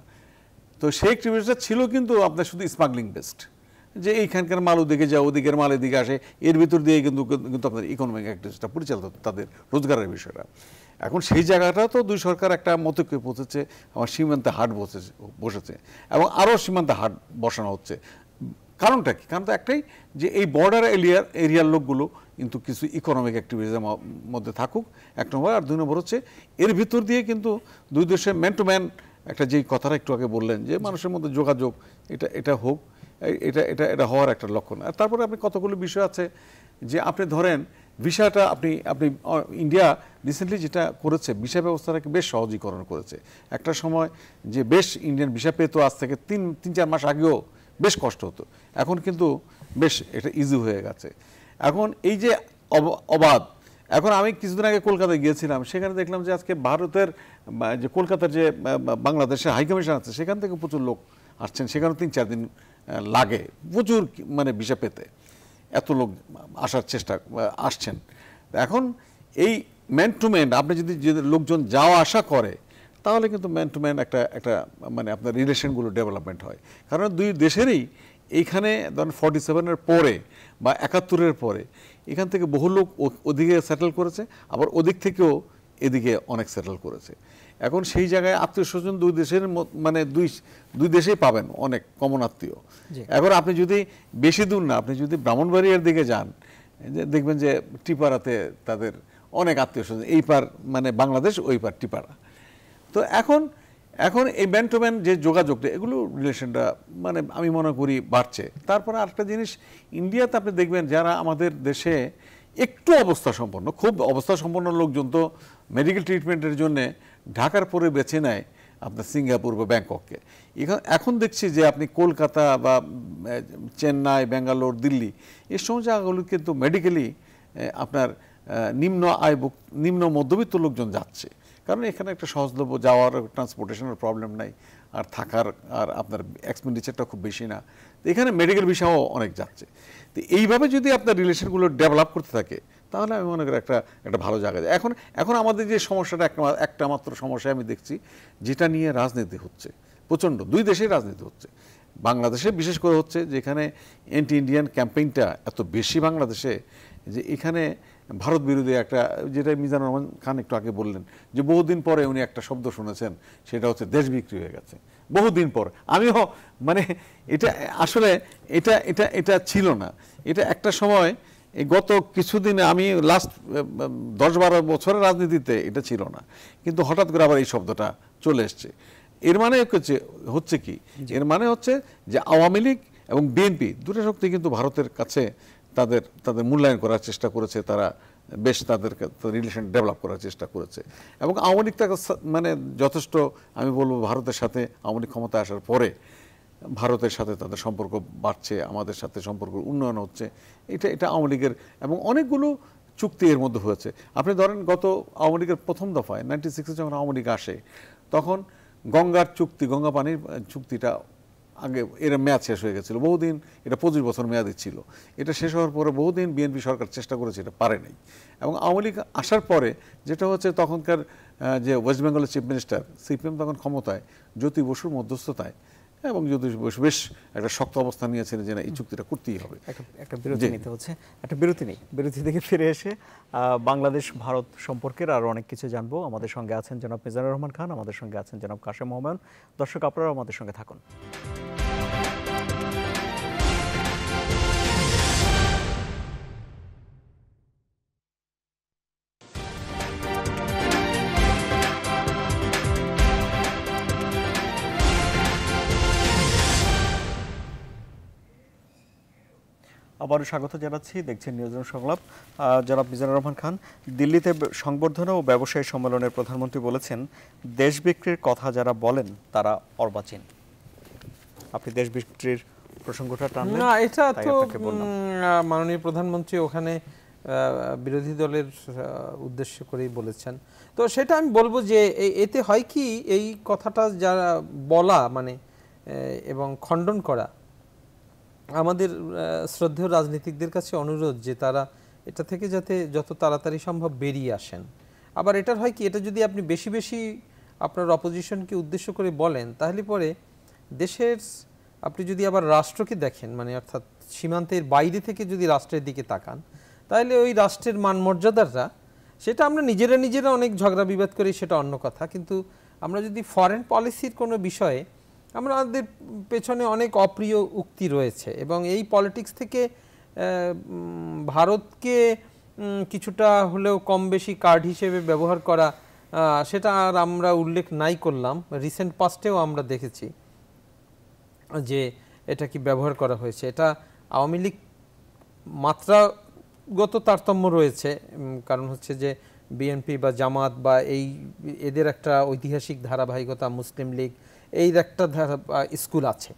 তো সেই অ্যাক্টিভিটিসটা ছিল কিন্তু আপনার শুধু স্মাগলিং বেসড, যে এইখানকার মাল ওদিকে যায়, ওদিকের মাল এদিকে আসে, এর ভিতর দিয়ে কিন্তু আপনার ইকোনমিক অ্যাক্টিভিটিসটা পরিচালিত হতো, তাদের রোজগারের বিষয়টা। এখন সেই জায়গাটা তো দুই সরকার একটা মতৈক্যে পৌঁছেছে, আমার সীমান্তে হাট বসেছে এবং আরও সীমান্তে হাট বসানো হচ্ছে। কারণটা কি? কারণ তো একটাই, যে এই বর্ডার এরিয়ার লোকগুলো কিন্তু কিছু ইকোনমিক অ্যাক্টিভিটিসের মধ্যে থাকুক, এক নম্বর। আর দুই নম্বর হচ্ছে এর ভিতর দিয়ে কিন্তু দুই দেশের ম্যান টু ম্যান একটা যেই কথাটা একটু আগে বললেন, যে মানুষের মধ্যে যোগাযোগ, এটা হোক, এটা হওয়ার একটা লক্ষণ। আর তারপরে আপনি কতগুলো বিষয় আছে, যে আপনি ধরেন ভিসাটা আপনি ইন্ডিয়া রিসেন্টলি যেটা করেছে, ভিসা ব্যবস্থাটাকে বেশ সহজীকরণ করেছে। একটা সময় যে বেশ ইন্ডিয়ান ভিসা পেতো আজ থেকে 3-4 মাস আগেও বেশ কষ্ট হতো, এখন কিন্তু বেশ এটা ইজি হয়ে গেছে। এখন এই যে অবাধ, এখন আমি কিছুদিন আগে কলকাতায় গিয়েছিলাম, সেখানে দেখলাম যে আজকে ভারতের যে কলকাতার যে বাংলাদেশের হাইকমিশন আছে, সেখান থেকে প্রচুর লোক আসছেন, সেখানে 3-4 দিন লাগে প্রচুর মানে ভিসা পেতে, এত লোক আসার চেষ্টা আসছেন। এখন এই ম্যান টু ম্যান আপনি যদি লোকজন যাওয়া আসা করে, তাহলে কিন্তু ম্যান টু ম্যান একটা মানে আপনার রিলেশনগুলো ডেভেলপমেন্ট হয়। কারণ দুই দেশেরই এইখানে ধরেন 47-এর পরে বা 71-এর পরে এখান থেকে বহু লোক ওদিকে সেটেল করেছে, আবার ওদিক থেকেও এদিকে অনেক সেটেল করেছে। এখন সেই জায়গায় আত্মীয় স্বজন দুই দেশের মানে দুই দেশেই পাবেন অনেক কমন আত্মীয়। এখন আপনি যদি বেশি দূর না, আপনি যদি ব্রাহ্মণবাড়িয়ার দিকে যান, দেখবেন যে টিপাড়াতে তাদের অনেক আত্মীয় স্বজন, এই পার মানে বাংলাদেশ, ওই পার টিপাড়া। তো এখন এই ম্যান টু ম্যান যে যোগাযোগটা, এগুলো রিলেশনটা মানে আমি মনে করি বাড়ছে। তারপরে আরেকটা জিনিস, ইন্ডিয়াতে আপনি দেখবেন যারা আমাদের দেশে একটু অবস্থা সম্পন্ন, খুব অবস্থা সম্পন্ন লোকজন তো মেডিকেল ট্রিটমেন্টের জন্য ঢাকার পরে বেছে নেয় আপনার সিঙ্গাপুর বা ব্যাংককে। এখন দেখছি যে আপনি কলকাতা বা চেন্নাই, ব্যাঙ্গালোর, দিল্লি এই সমস্ত জায়গাগুলো কিন্তু মেডিকেলি আপনার নিম্ন মধ্যবিত্ত লোকজন যাচ্ছে, কারণ এখানে একটা সহজলভ্য যাওয়ার ট্রান্সপোর্টেশনের প্রবলেম নাই, আর থাকার আর আপনার এক্সপেন্ডিচারটা খুব বেশি না, তো এখানে মেডিকেল বিষয়ও অনেক যাচ্ছে। তো এইভাবে যদি আপনার রিলেশনগুলো ডেভেলপ করতে থাকে তাহলে আমি মনে করি একটা ভালো জায়গা যায়। এখন আমাদের যে সমস্যাটা একটা মাত্র সমস্যা আমি দেখছি, যেটা নিয়ে রাজনীতি হচ্ছে প্রচণ্ড, দুই দেশেই রাজনীতি হচ্ছে। বাংলাদেশে বিশেষ করে হচ্ছে, যেখানে অ্যান্টি ইন্ডিয়ান ক্যাম্পেইনটা এত বেশি বাংলাদেশে, যে এখানে ভারত বিরোধী একটা, যেটা মিজানুর রহমান খান একটু আগে বললেন যে বহুদিন পরে উনি একটা শব্দ শুনেছেন, সেটা হচ্ছে দেশ বিক্রি হয়ে গেছে। বহুদিন পর আমিও মানে এটা আসলে এটা ছিল না, এটা একটা সময় গত কিছুদিনে, আমি লাস্ট 10-12 বছরের রাজনীতিতে এটা ছিল না, কিন্তু হঠাৎ করে আবার এই শব্দটা চলে এসছে। এর মানে হচ্ছে কি, এর মানে হচ্ছে যে আওয়ামী লীগ এবং বিএনপি দুটো শক্তি কিন্তু ভারতের কাছে তাদের মূল্যায়ন করার চেষ্টা করেছে, তারা বেশ তাদের রিলেশন ডেভেলপ করার চেষ্টা করেছে। এবং আওয়ামী লীগ মানে যথেষ্ট, আমি বলবো ভারতের সাথে আওয়ামী লীগ ক্ষমতা আসার পরে ভারতের সাথে তাদের সম্পর্ক বাড়ছে, আমাদের সাথে সম্পর্ক উন্নয়ন হচ্ছে, এটা আওয়ামী লীগের, এবং অনেকগুলো চুক্তি এর মধ্যে হয়েছে। আপনি ধরেন গত আওয়ামী লীগের প্রথম দফায় 96-এ যখন আওয়ামী লীগ আসে, তখন গঙ্গা পানির চুক্তিটা আগে এর মেয়াদ শেষ হয়ে গেছিল বহুদিন, এটা 25 বছর মেয়াদি ছিল। এটা শেষ হওয়ার পরে বহুদিন বিএনপি সরকার চেষ্টা করেছে, এটা পারে নাই। এবং আওয়ামী লীগ আসার পরে যেটা হচ্ছে, তখনকার যে ওয়েস্ট বেঙ্গলের চিফ মিনিস্টার সিপিএম তখন ক্ষমতায়, জ্যোতি বসুর মধ্যস্থতায়, এবং জ্যোতি বসু বেশ একটা শক্ত অবস্থান নিয়েছিলেন যে না, এই চুক্তিটা করতেই হবে। একটা বিরতি নিতে হচ্ছে, একটা বিরতি নেই, বিরতি থেকে ফিরে এসে বাংলাদেশ ভারত সম্পর্কের আরও অনেক কিছু জানবো। আমাদের সঙ্গে আছেন জনাব মিজানুর রহমান খান, আমাদের সঙ্গে আছেন জনাব কাশেম হুমায়ুন। দর্শক, আপনারা আমাদের সঙ্গে থাকুন। আবারও স্বাগত জানাচ্ছি, দেখছেন নিউজরুম সংলাপ। জনাব মিজানুর রহমান খান, দিল্লিতে সংবর্ধনা ও ব্যবসায়ী সম্মেলনের প্রধানমন্ত্রী বলেছেন, দেশ বিক্রির কথা যারা বলেন তারা অর্বাচীন। আপনি দেশ বিক্রির প্রসঙ্গটা টানলেন না, এটা তো মাননীয় প্রধানমন্ত্রী ওখানে বিরোধী দলের উদ্দেশ্য করেই বলেছেন। তো সেটা আমি বলবো যে এতে হয় কি, এই কথাটা যারা বলা মানে এবং খণ্ডন করা, আমাদের শ্রদ্ধেয় রাজনীতিকদের কাছে অনুরোধ যে তারা এটা থেকে যাতে যত তাড়াতাড়ি সম্ভব বেরিয়ে আসেন। আবার এটার হয় কি, এটা যদি আপনি বেশি বেশি আপনার অপোজিশনকে উদ্দেশ্য করে বলেন, তাহলে পরে দেশের, আপনি যদি আবার রাষ্ট্রকে দেখেন, মানে অর্থাৎ সীমান্তের বাইরে থেকে যদি রাষ্ট্রের দিকে তাকান, তাহলে ওই রাষ্ট্রের মান মর্যাদাটা, সেটা আমরা নিজেরা অনেক ঝগড়া বিবাদ করি, সেটা অন্য কথা। কিন্তু আমরা যদি ফরেন পলিসির কোনো বিষয়ে, আমাদের পেছনে অনেক অপ্রিয় উক্তি রয়েছে, এবং এই পলিটিক্স থেকে ভারতকে কিছুটা হলেও কম বেশি কার্ড হিসেবে ব্যবহার করা, সেটা আর আমরা উল্লেখ নাই করলাম। রিসেন্ট পাস্টেও আমরা দেখেছি যে এটা কি ব্যবহার করা হয়েছে। এটা আওয়ামী লীগ মাত্রাগত তারতম্য রয়েছে, কারণ হচ্ছে যে বিএনপি বা জামাত বা এদের একটা ঐতিহাসিক ধারাবাহিকতা, মুসলিম লীগ এই একটা স্কুল আছে,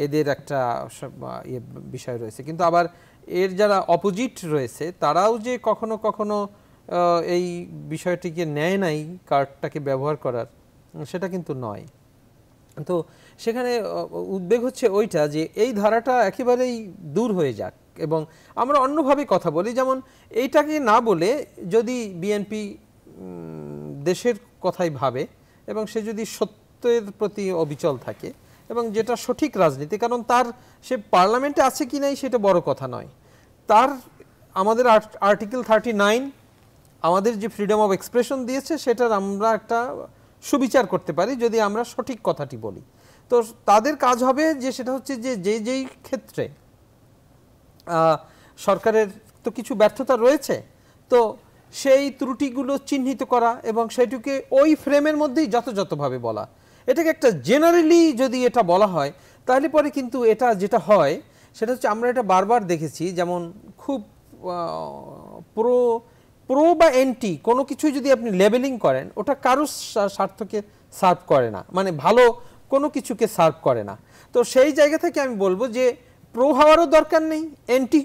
এদের একটা বিষয় রয়েছে। কিন্তু আবার এর যারা অপোজিট রয়েছে, তারাও যে কখনো কখনো এই বিষয়টিকে নেয় নাই, কার্ডটাকে ব্যবহার করার, সেটা কিন্তু নয়। তো সেখানে উদ্বেগ হচ্ছে ওইটা, যে এই ধারাটা একেবারেই দূর হয়ে যাক এবং আমরা অন্যভাবে কথা বলি। যেমন এইটাকে না বলে যদি বিএনপি দেশের কথাই ভাবে এবং সে যদি সত্যের প্রতি অবিচল থাকে এবং যেটা সঠিক রাজনীতি, কারণ সে পার্লামেন্টে আছে কি নাই সেটা বড় কথা নয়, আমাদের আর্টিকেল 39 আমাদের যে ফ্রিডম অফ এক্সপ্রেশন দিয়েছে, সেটার আমরা একটা সুবিচার করতে পারি যদি আমরা সঠিক কথাটি বলি। তো তাদের কাজ হবে যে সেটা হচ্ছে যে যেই ক্ষেত্রে সরকারের তো কিছু ব্যর্থতা রয়েছে, তো সেই ত্রুটিগুলো চিহ্নিত করা এবং সেটিকে ওই ফ্রেমের মধ্যেই যথাযথভাবে বলা। এটাকে একটা জেনারেলি যদি এটা বলা হয়, তাহলে পরে কিন্তু এটা যেটা হয় সেটা হচ্ছে, আমরা এটা বারবার দেখেছি, যেমন খুব প্রো বা এন্টি কোনো কিছু যদি আপনি লেবেলিং করেন, ওটা কারোর স্বার্থকে সার্ভ করে না, মানে ভালো কোনো কিছুকে সার্ভ করে না। তো সেই জায়গা থেকে আমি বলবো যে প্রো হওয়ারও দরকার নেই, এন্টি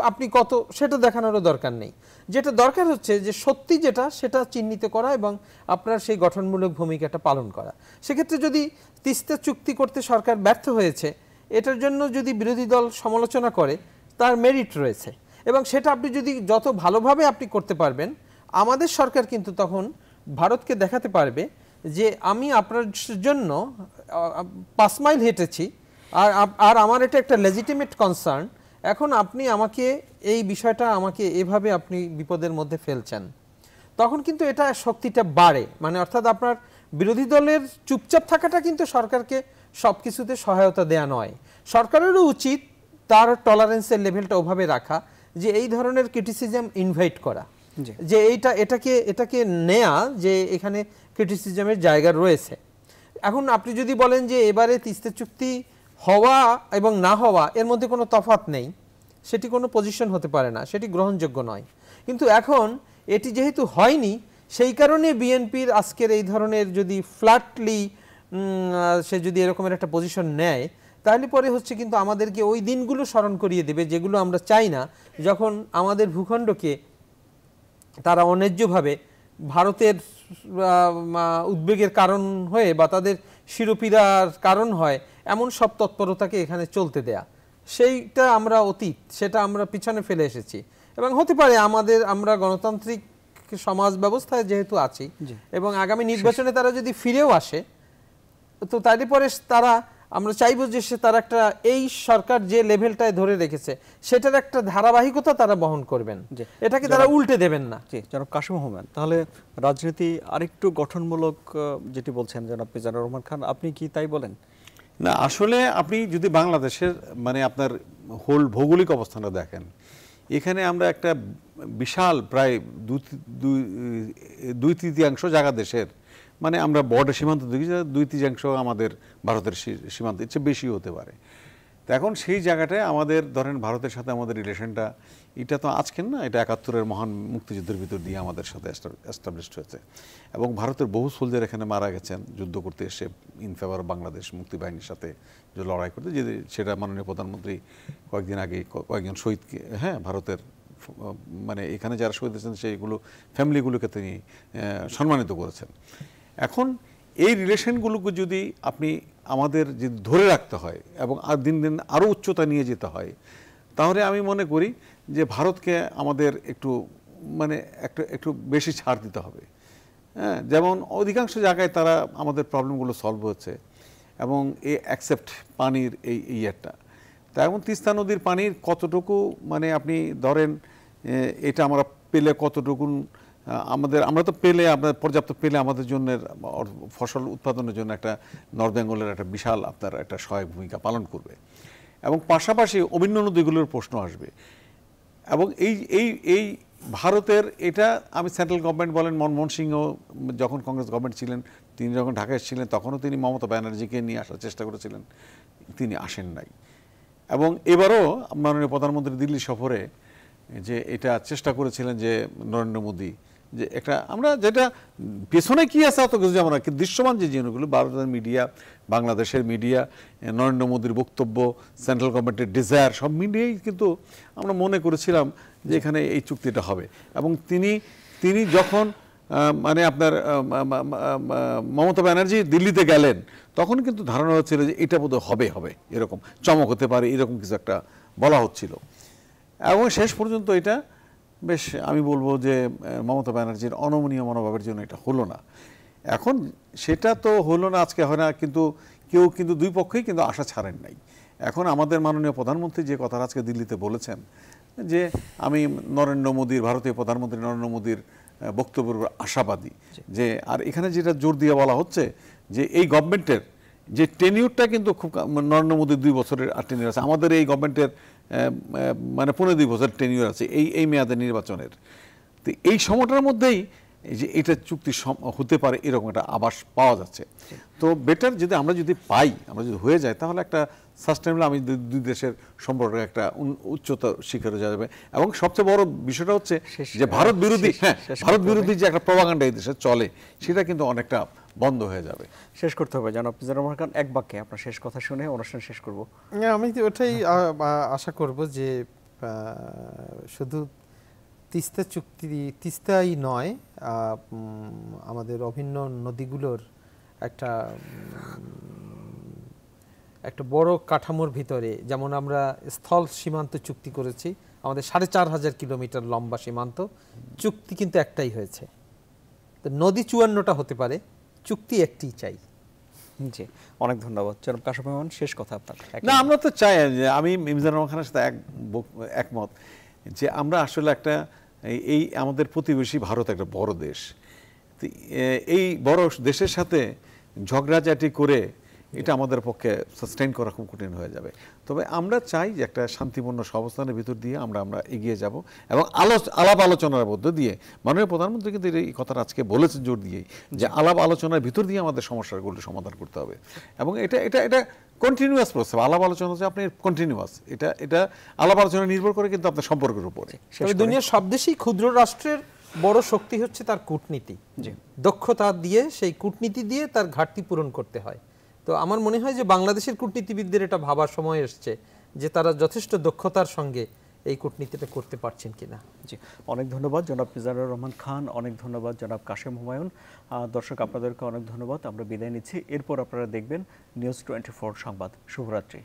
আপনি কত সেটা দেখানোরও দরকার নেই। যেটা দরকার হচ্ছে যে সত্যি যেটা সেটা চিহ্নিত করা এবং আপনার সেই গঠনমূলক ভূমিকাটা পালন করা। সেক্ষেত্রে যদি তিস্তা চুক্তি করতে সরকার ব্যর্থ হয়েছে, এটার জন্য যদি বিরোধী দল সমালোচনা করে, তার মেরিট রয়েছে এবং সেটা আপনি যদি যত ভালোভাবে আপনি করতে পারবেন, আমাদের সরকার কিন্তু তখন ভারতকে দেখাতে পারবে যে আমি আপনার জন্য 5 মাইল হেঁটেছি আর আমার এটা একটা লেজিটিমেট কনসার্ন, এখন আপনি আমাকে এই বিষয়টা আমাকে এভাবে আপনি বিপদের মধ্যে ফেলছেন। তখন কিন্তু এটা শক্তিটা বাড়ে, মানে অর্থাৎ আপনার বিরোধী দলের চুপচাপ থাকাটা কিন্তু সরকারকে সব কিছুতে সহায়তা দেয়া নয়। সরকারেরও উচিত তার টলারেন্সের লেভেলটা ওভাবে রাখা যে এই ধরনের ক্রিটিসিজম ইনভাইট করা, যে এটাকে নেয়া যে এখানে ক্রিটিসিজমের জায়গা রয়েছে। এখন আপনি যদি বলেন যে এবারে তিস্তা চুক্তি হওয়া এবং না হওয়া এর মধ্যে কোনো তফাৎ নেই, সেটি কোনো পজিশন হতে পারে না, সেটি গ্রহণযোগ্য নয়। কিন্তু এখন এটি যেহেতু হয়নি, সেই কারণে বিএনপির আজকের এই ধরনের যদি ফ্ল্যাটলি সে যদি এরকমের একটা পজিশন নেয়, তাহলে পরে হচ্ছে কিন্তু আমাদেরকে ওই দিনগুলো স্মরণ করিয়ে দেবে যেগুলো আমরা চাই না, যখন আমাদের ভূখণ্ডকে তারা অন্যায্যভাবে ভারতের উদ্বেগের কারণ হয়ে বা তাদের শিরোপীড়ার কারণ হয় এমন সব তৎপরতাকে এখানে চলতে দেয়া, সেইটা আমরা অতীত, সেটা আমরা পিছনে ফেলে এসেছি। এবং হতে পারে আমরা গণতান্ত্রিক সমাজ ব্যবস্থায় যেহেতু আছি এবং আগামী নির্বাচনে তারা যদি ফিরেও আসে, তো তাইলে পরে তারা আমরা চাইবো যে তারা একটা এই সরকার যে লেভেলটায় ধরে রেখেছে সেটার একটা ধারাবাহিকতা তারা বহন করবেন, এটাকে তারা উল্টে দেবেন না। জি, জনাব কাশেম আহমেদ, তাহলে রাজনীতি আরেকটু গঠনমূলক যেটি বলছেন জনাব মিজানুর রহমান খান, আপনি কি তাই বলেন? না, আসলে আপনি যদি বাংলাদেশের মানে আপনার হোল ভৌগোলিক অবস্থানটা দেখেন, এখানে আমরা একটা বিশাল প্রায় 2/3 জায়গা দেশের, মানে আমরা বর্ডার সীমান্ত দেখি 2/3 আমাদের ভারতের সীমান্ত, ইচ্ছে বেশি হতে পারে। তো এখন সেই জায়গাটায় আমাদের ধরেন ভারতের সাথে আমাদের রিলেশনটা এটা তো আজকের না, এটা 71-এর মহান মুক্তিযুদ্ধের ভিতর দিয়ে আমাদের সাথে এস্টাবলিশড হয়েছে এবং ভারতের বহু সোলজার এখানে মারা গেছেন যুদ্ধ করতে এসে ইন ফেভার বাংলাদেশ মুক্তি বাহিনীর সাথে যে লড়াই করতে, যে সেটা মাননীয় প্রধানমন্ত্রী কয়েকদিন আগে কয়েকজন শহীদকে ভারতের মানে এখানে যারা শহীদ হয়েছেন সেইগুলো ফ্যামিলিগুলোকে তিনি সম্মানিত করেছেন। এখন এই রিলেশনগুলোকে যদি আপনি আমাদের যদি ধরে রাখতে হয় এবং আর দিন দিন আরও উচ্চতা নিয়ে যেতে হয়, তাহলে আমি মনে করি যে ভারতকে আমাদের একটু মানে একটু বেশি ছাড় দিতে হবে। হ্যাঁ, যেমন অধিকাংশ জায়গায় তারা আমাদের প্রবলেমগুলো সলভ হচ্ছে এবং এই অ্যাকসেপ্ট পানির এই ইয়েটা, তা এখন তিস্তা নদীর পানির কতটুকু মানে আপনি ধরেন এটা আমরা পেলে কতটুকু আমরা তো পেলে আপনার পর্যাপ্ত পেলে আমাদের জন্য ফসল উৎপাদনের জন্য একটা নর্থ বেঙ্গলের একটা বিশাল আপনার একটা সহায়ক ভূমিকা পালন করবে এবং পাশাপাশি অভিন্ন নদীগুলোর প্রশ্ন আসবে। এবং এই ভারতের এটা আমি সেন্ট্রাল গভর্নমেন্ট বলেন, মনমোহন সিংহ যখন কংগ্রেস গভর্নমেন্ট ছিলেন, তিনি যখন ঢাকায় ছিলেন তখনও তিনি মমতা ব্যানার্জিকে নিয়ে আসার চেষ্টা করেছিলেন, তিনি আসেন নাই। এবং এবারও মাননীয় প্রধানমন্ত্রী দিল্লি সফরে যে এটা চেষ্টা করেছিলেন যে নরেন্দ্র মোদী যে একটা আমরা যেটা পেছনে কি আছে অত কিছু আমরা দৃশ্যমান যে জিনিসগুলো ভারতের মিডিয়া, বাংলাদেশের মিডিয়া, নরেন্দ্র মোদীর বক্তব্য, সেন্ট্রাল গভর্নমেন্টের ডিজায়ার সব মিলিয়েই কিন্তু আমরা মনে করেছিলাম যে এখানে এই চুক্তিটা হবে। এবং তিনি যখন মানে আপনার মমতা ব্যানার্জি দিল্লিতে গেলেন তখন কিন্তু ধারণা হচ্ছিল যে এটা বোধহয় হবে এরকম চমক হতে পারে, এরকম কিছু একটা বলা হচ্ছিল। এবং শেষ পর্যন্ত এটা বেশ আমি বলবো যে মমতা ব্যানার্জির অনমনীয় মনোভাবের জন্য এটা হলো না। এখন সেটা তো হলো না, আজকে হয় না, কিন্তু কেউ কিন্তু দুই পক্ষই কিন্তু আশা ছাড়েন নাই। এখন আমাদের মাননীয় প্রধানমন্ত্রী যে কথা আজকে দিল্লিতে বলেছেন যে আমি ভারতীয় প্রধানমন্ত্রী নরেন্দ্র মোদীর বক্তব্যের আশাবাদী, যে আর এখানে যেটা জোর দিয়ে বলা হচ্ছে যে এই গভর্নমেন্টের যে টেনিউরটা কিন্তু খুব নরেন্দ্র মোদীর 2 বছরের টেনিউর আছে, আমাদের এই গভর্নমেন্টের মানে 15-2 বছর টেনিউর আছে এই মেয়াদের নির্বাচনের। তো এই সময়টার মধ্যেই যে এটা চুক্তি হতে পারে এরকম একটা আভাস পাওয়া যাচ্ছে। তো বেটার আমরা যদি হয়ে যায় তাহলে একটা সাস্টেনেবল আমি দুই দেশের সম্পর্কে একটা উচ্চতা শিখরে যাবে। এবং সবচেয়ে বড় বিষয়টা হচ্ছে যে ভারত বিরোধী যে একটা প্রপাগান্ডা এই দেশে চলে সেটা কিন্তু অনেকটা বন্ধ হয়ে যাবে। শেষ করতে হবে জনাব মিজানুর রহমান খান, এক বাক্যে আপনার শেষ কথা শুনে অনুষ্ঠান শেষ করব। আমি ওটাই আশা করব যে শুধু তিস্তা চুক্তি, তিস্তাই নয়, আমাদের অভিন্ন নদীগুলোর একটা বড় কাঠামোর ভিতরে, যেমন আমরা স্থল সীমান্ত চুক্তি করেছি, আমাদের 4500 কিলোমিটার লম্বা সীমান্ত চুক্তি কিন্তু একটাই হয়েছে। তো নদী 54টা হতে পারে, চুক্তি একটি চাই। জি, অনেক ধন্যবাদ জনাব কাশেম মেহমান, শেষ কথা আপনার। না, আমরা তো চাই, যে আমি মিজানুর রহমান খানের সাথে একমত যে আমরা আসলে একটা এই আমাদের প্রতিবেশী ভারত একটা বড় দেশ, এই বড় দেশের সাথে ঝগড়াঝাটি করে এটা আমাদের পক্ষে সাস্টেইন করা খুব কঠিন হয়ে যাবে। তবে আমরা চাই যে একটা শান্তিপূর্ণ সহাবস্থানের ভিতর দিয়ে আমরা এগিয়ে যাব এবং আলাপ আলোচনার মধ্য দিয়ে, মাননীয় প্রধানমন্ত্রী কিন্তু এই কথাটা আজকে বলেছেন জোর দিয়েই, যে আলাপ আলোচনার ভিতর দিয়ে আমাদের সমস্যাগুলো সমাধান করতে হবে। এবং এটা কন্টিনিউয়াস প্রসেস, আলাপ আলোচনা হচ্ছে আপনি কন্টিনিউয়াস, এটা আলাপ আলোচনা নির্ভর করে কিন্তু আপনার সম্পর্কের উপরে। দুনিয়ার সব দেশেই ক্ষুদ্র রাষ্ট্রের বড় শক্তি হচ্ছে তার কূটনীতি, দক্ষতা দিয়ে, সেই কূটনীতি দিয়ে তার ঘাটতি পূরণ করতে হয়। তো আমার মনে হয় যে বাংলাদেশের কূটনীতিবিদদের এটা ভাবার সময় এসছে যে তারা যথেষ্ট দক্ষতার সঙ্গে এই কূটনীতিটা করতে পারছেন কিনা। জি, অনেক ধন্যবাদ জনাব মিজানুর রহমান খান, অনেক ধন্যবাদ জনাব কাশেম হুমায়ুন। দর্শক আপনাদেরকে অনেক ধন্যবাদ, আমরা বিদায় নিচ্ছি। এরপর আপনারা দেখবেন নিউজ 24 সংবাদ। শুভরাত্রি।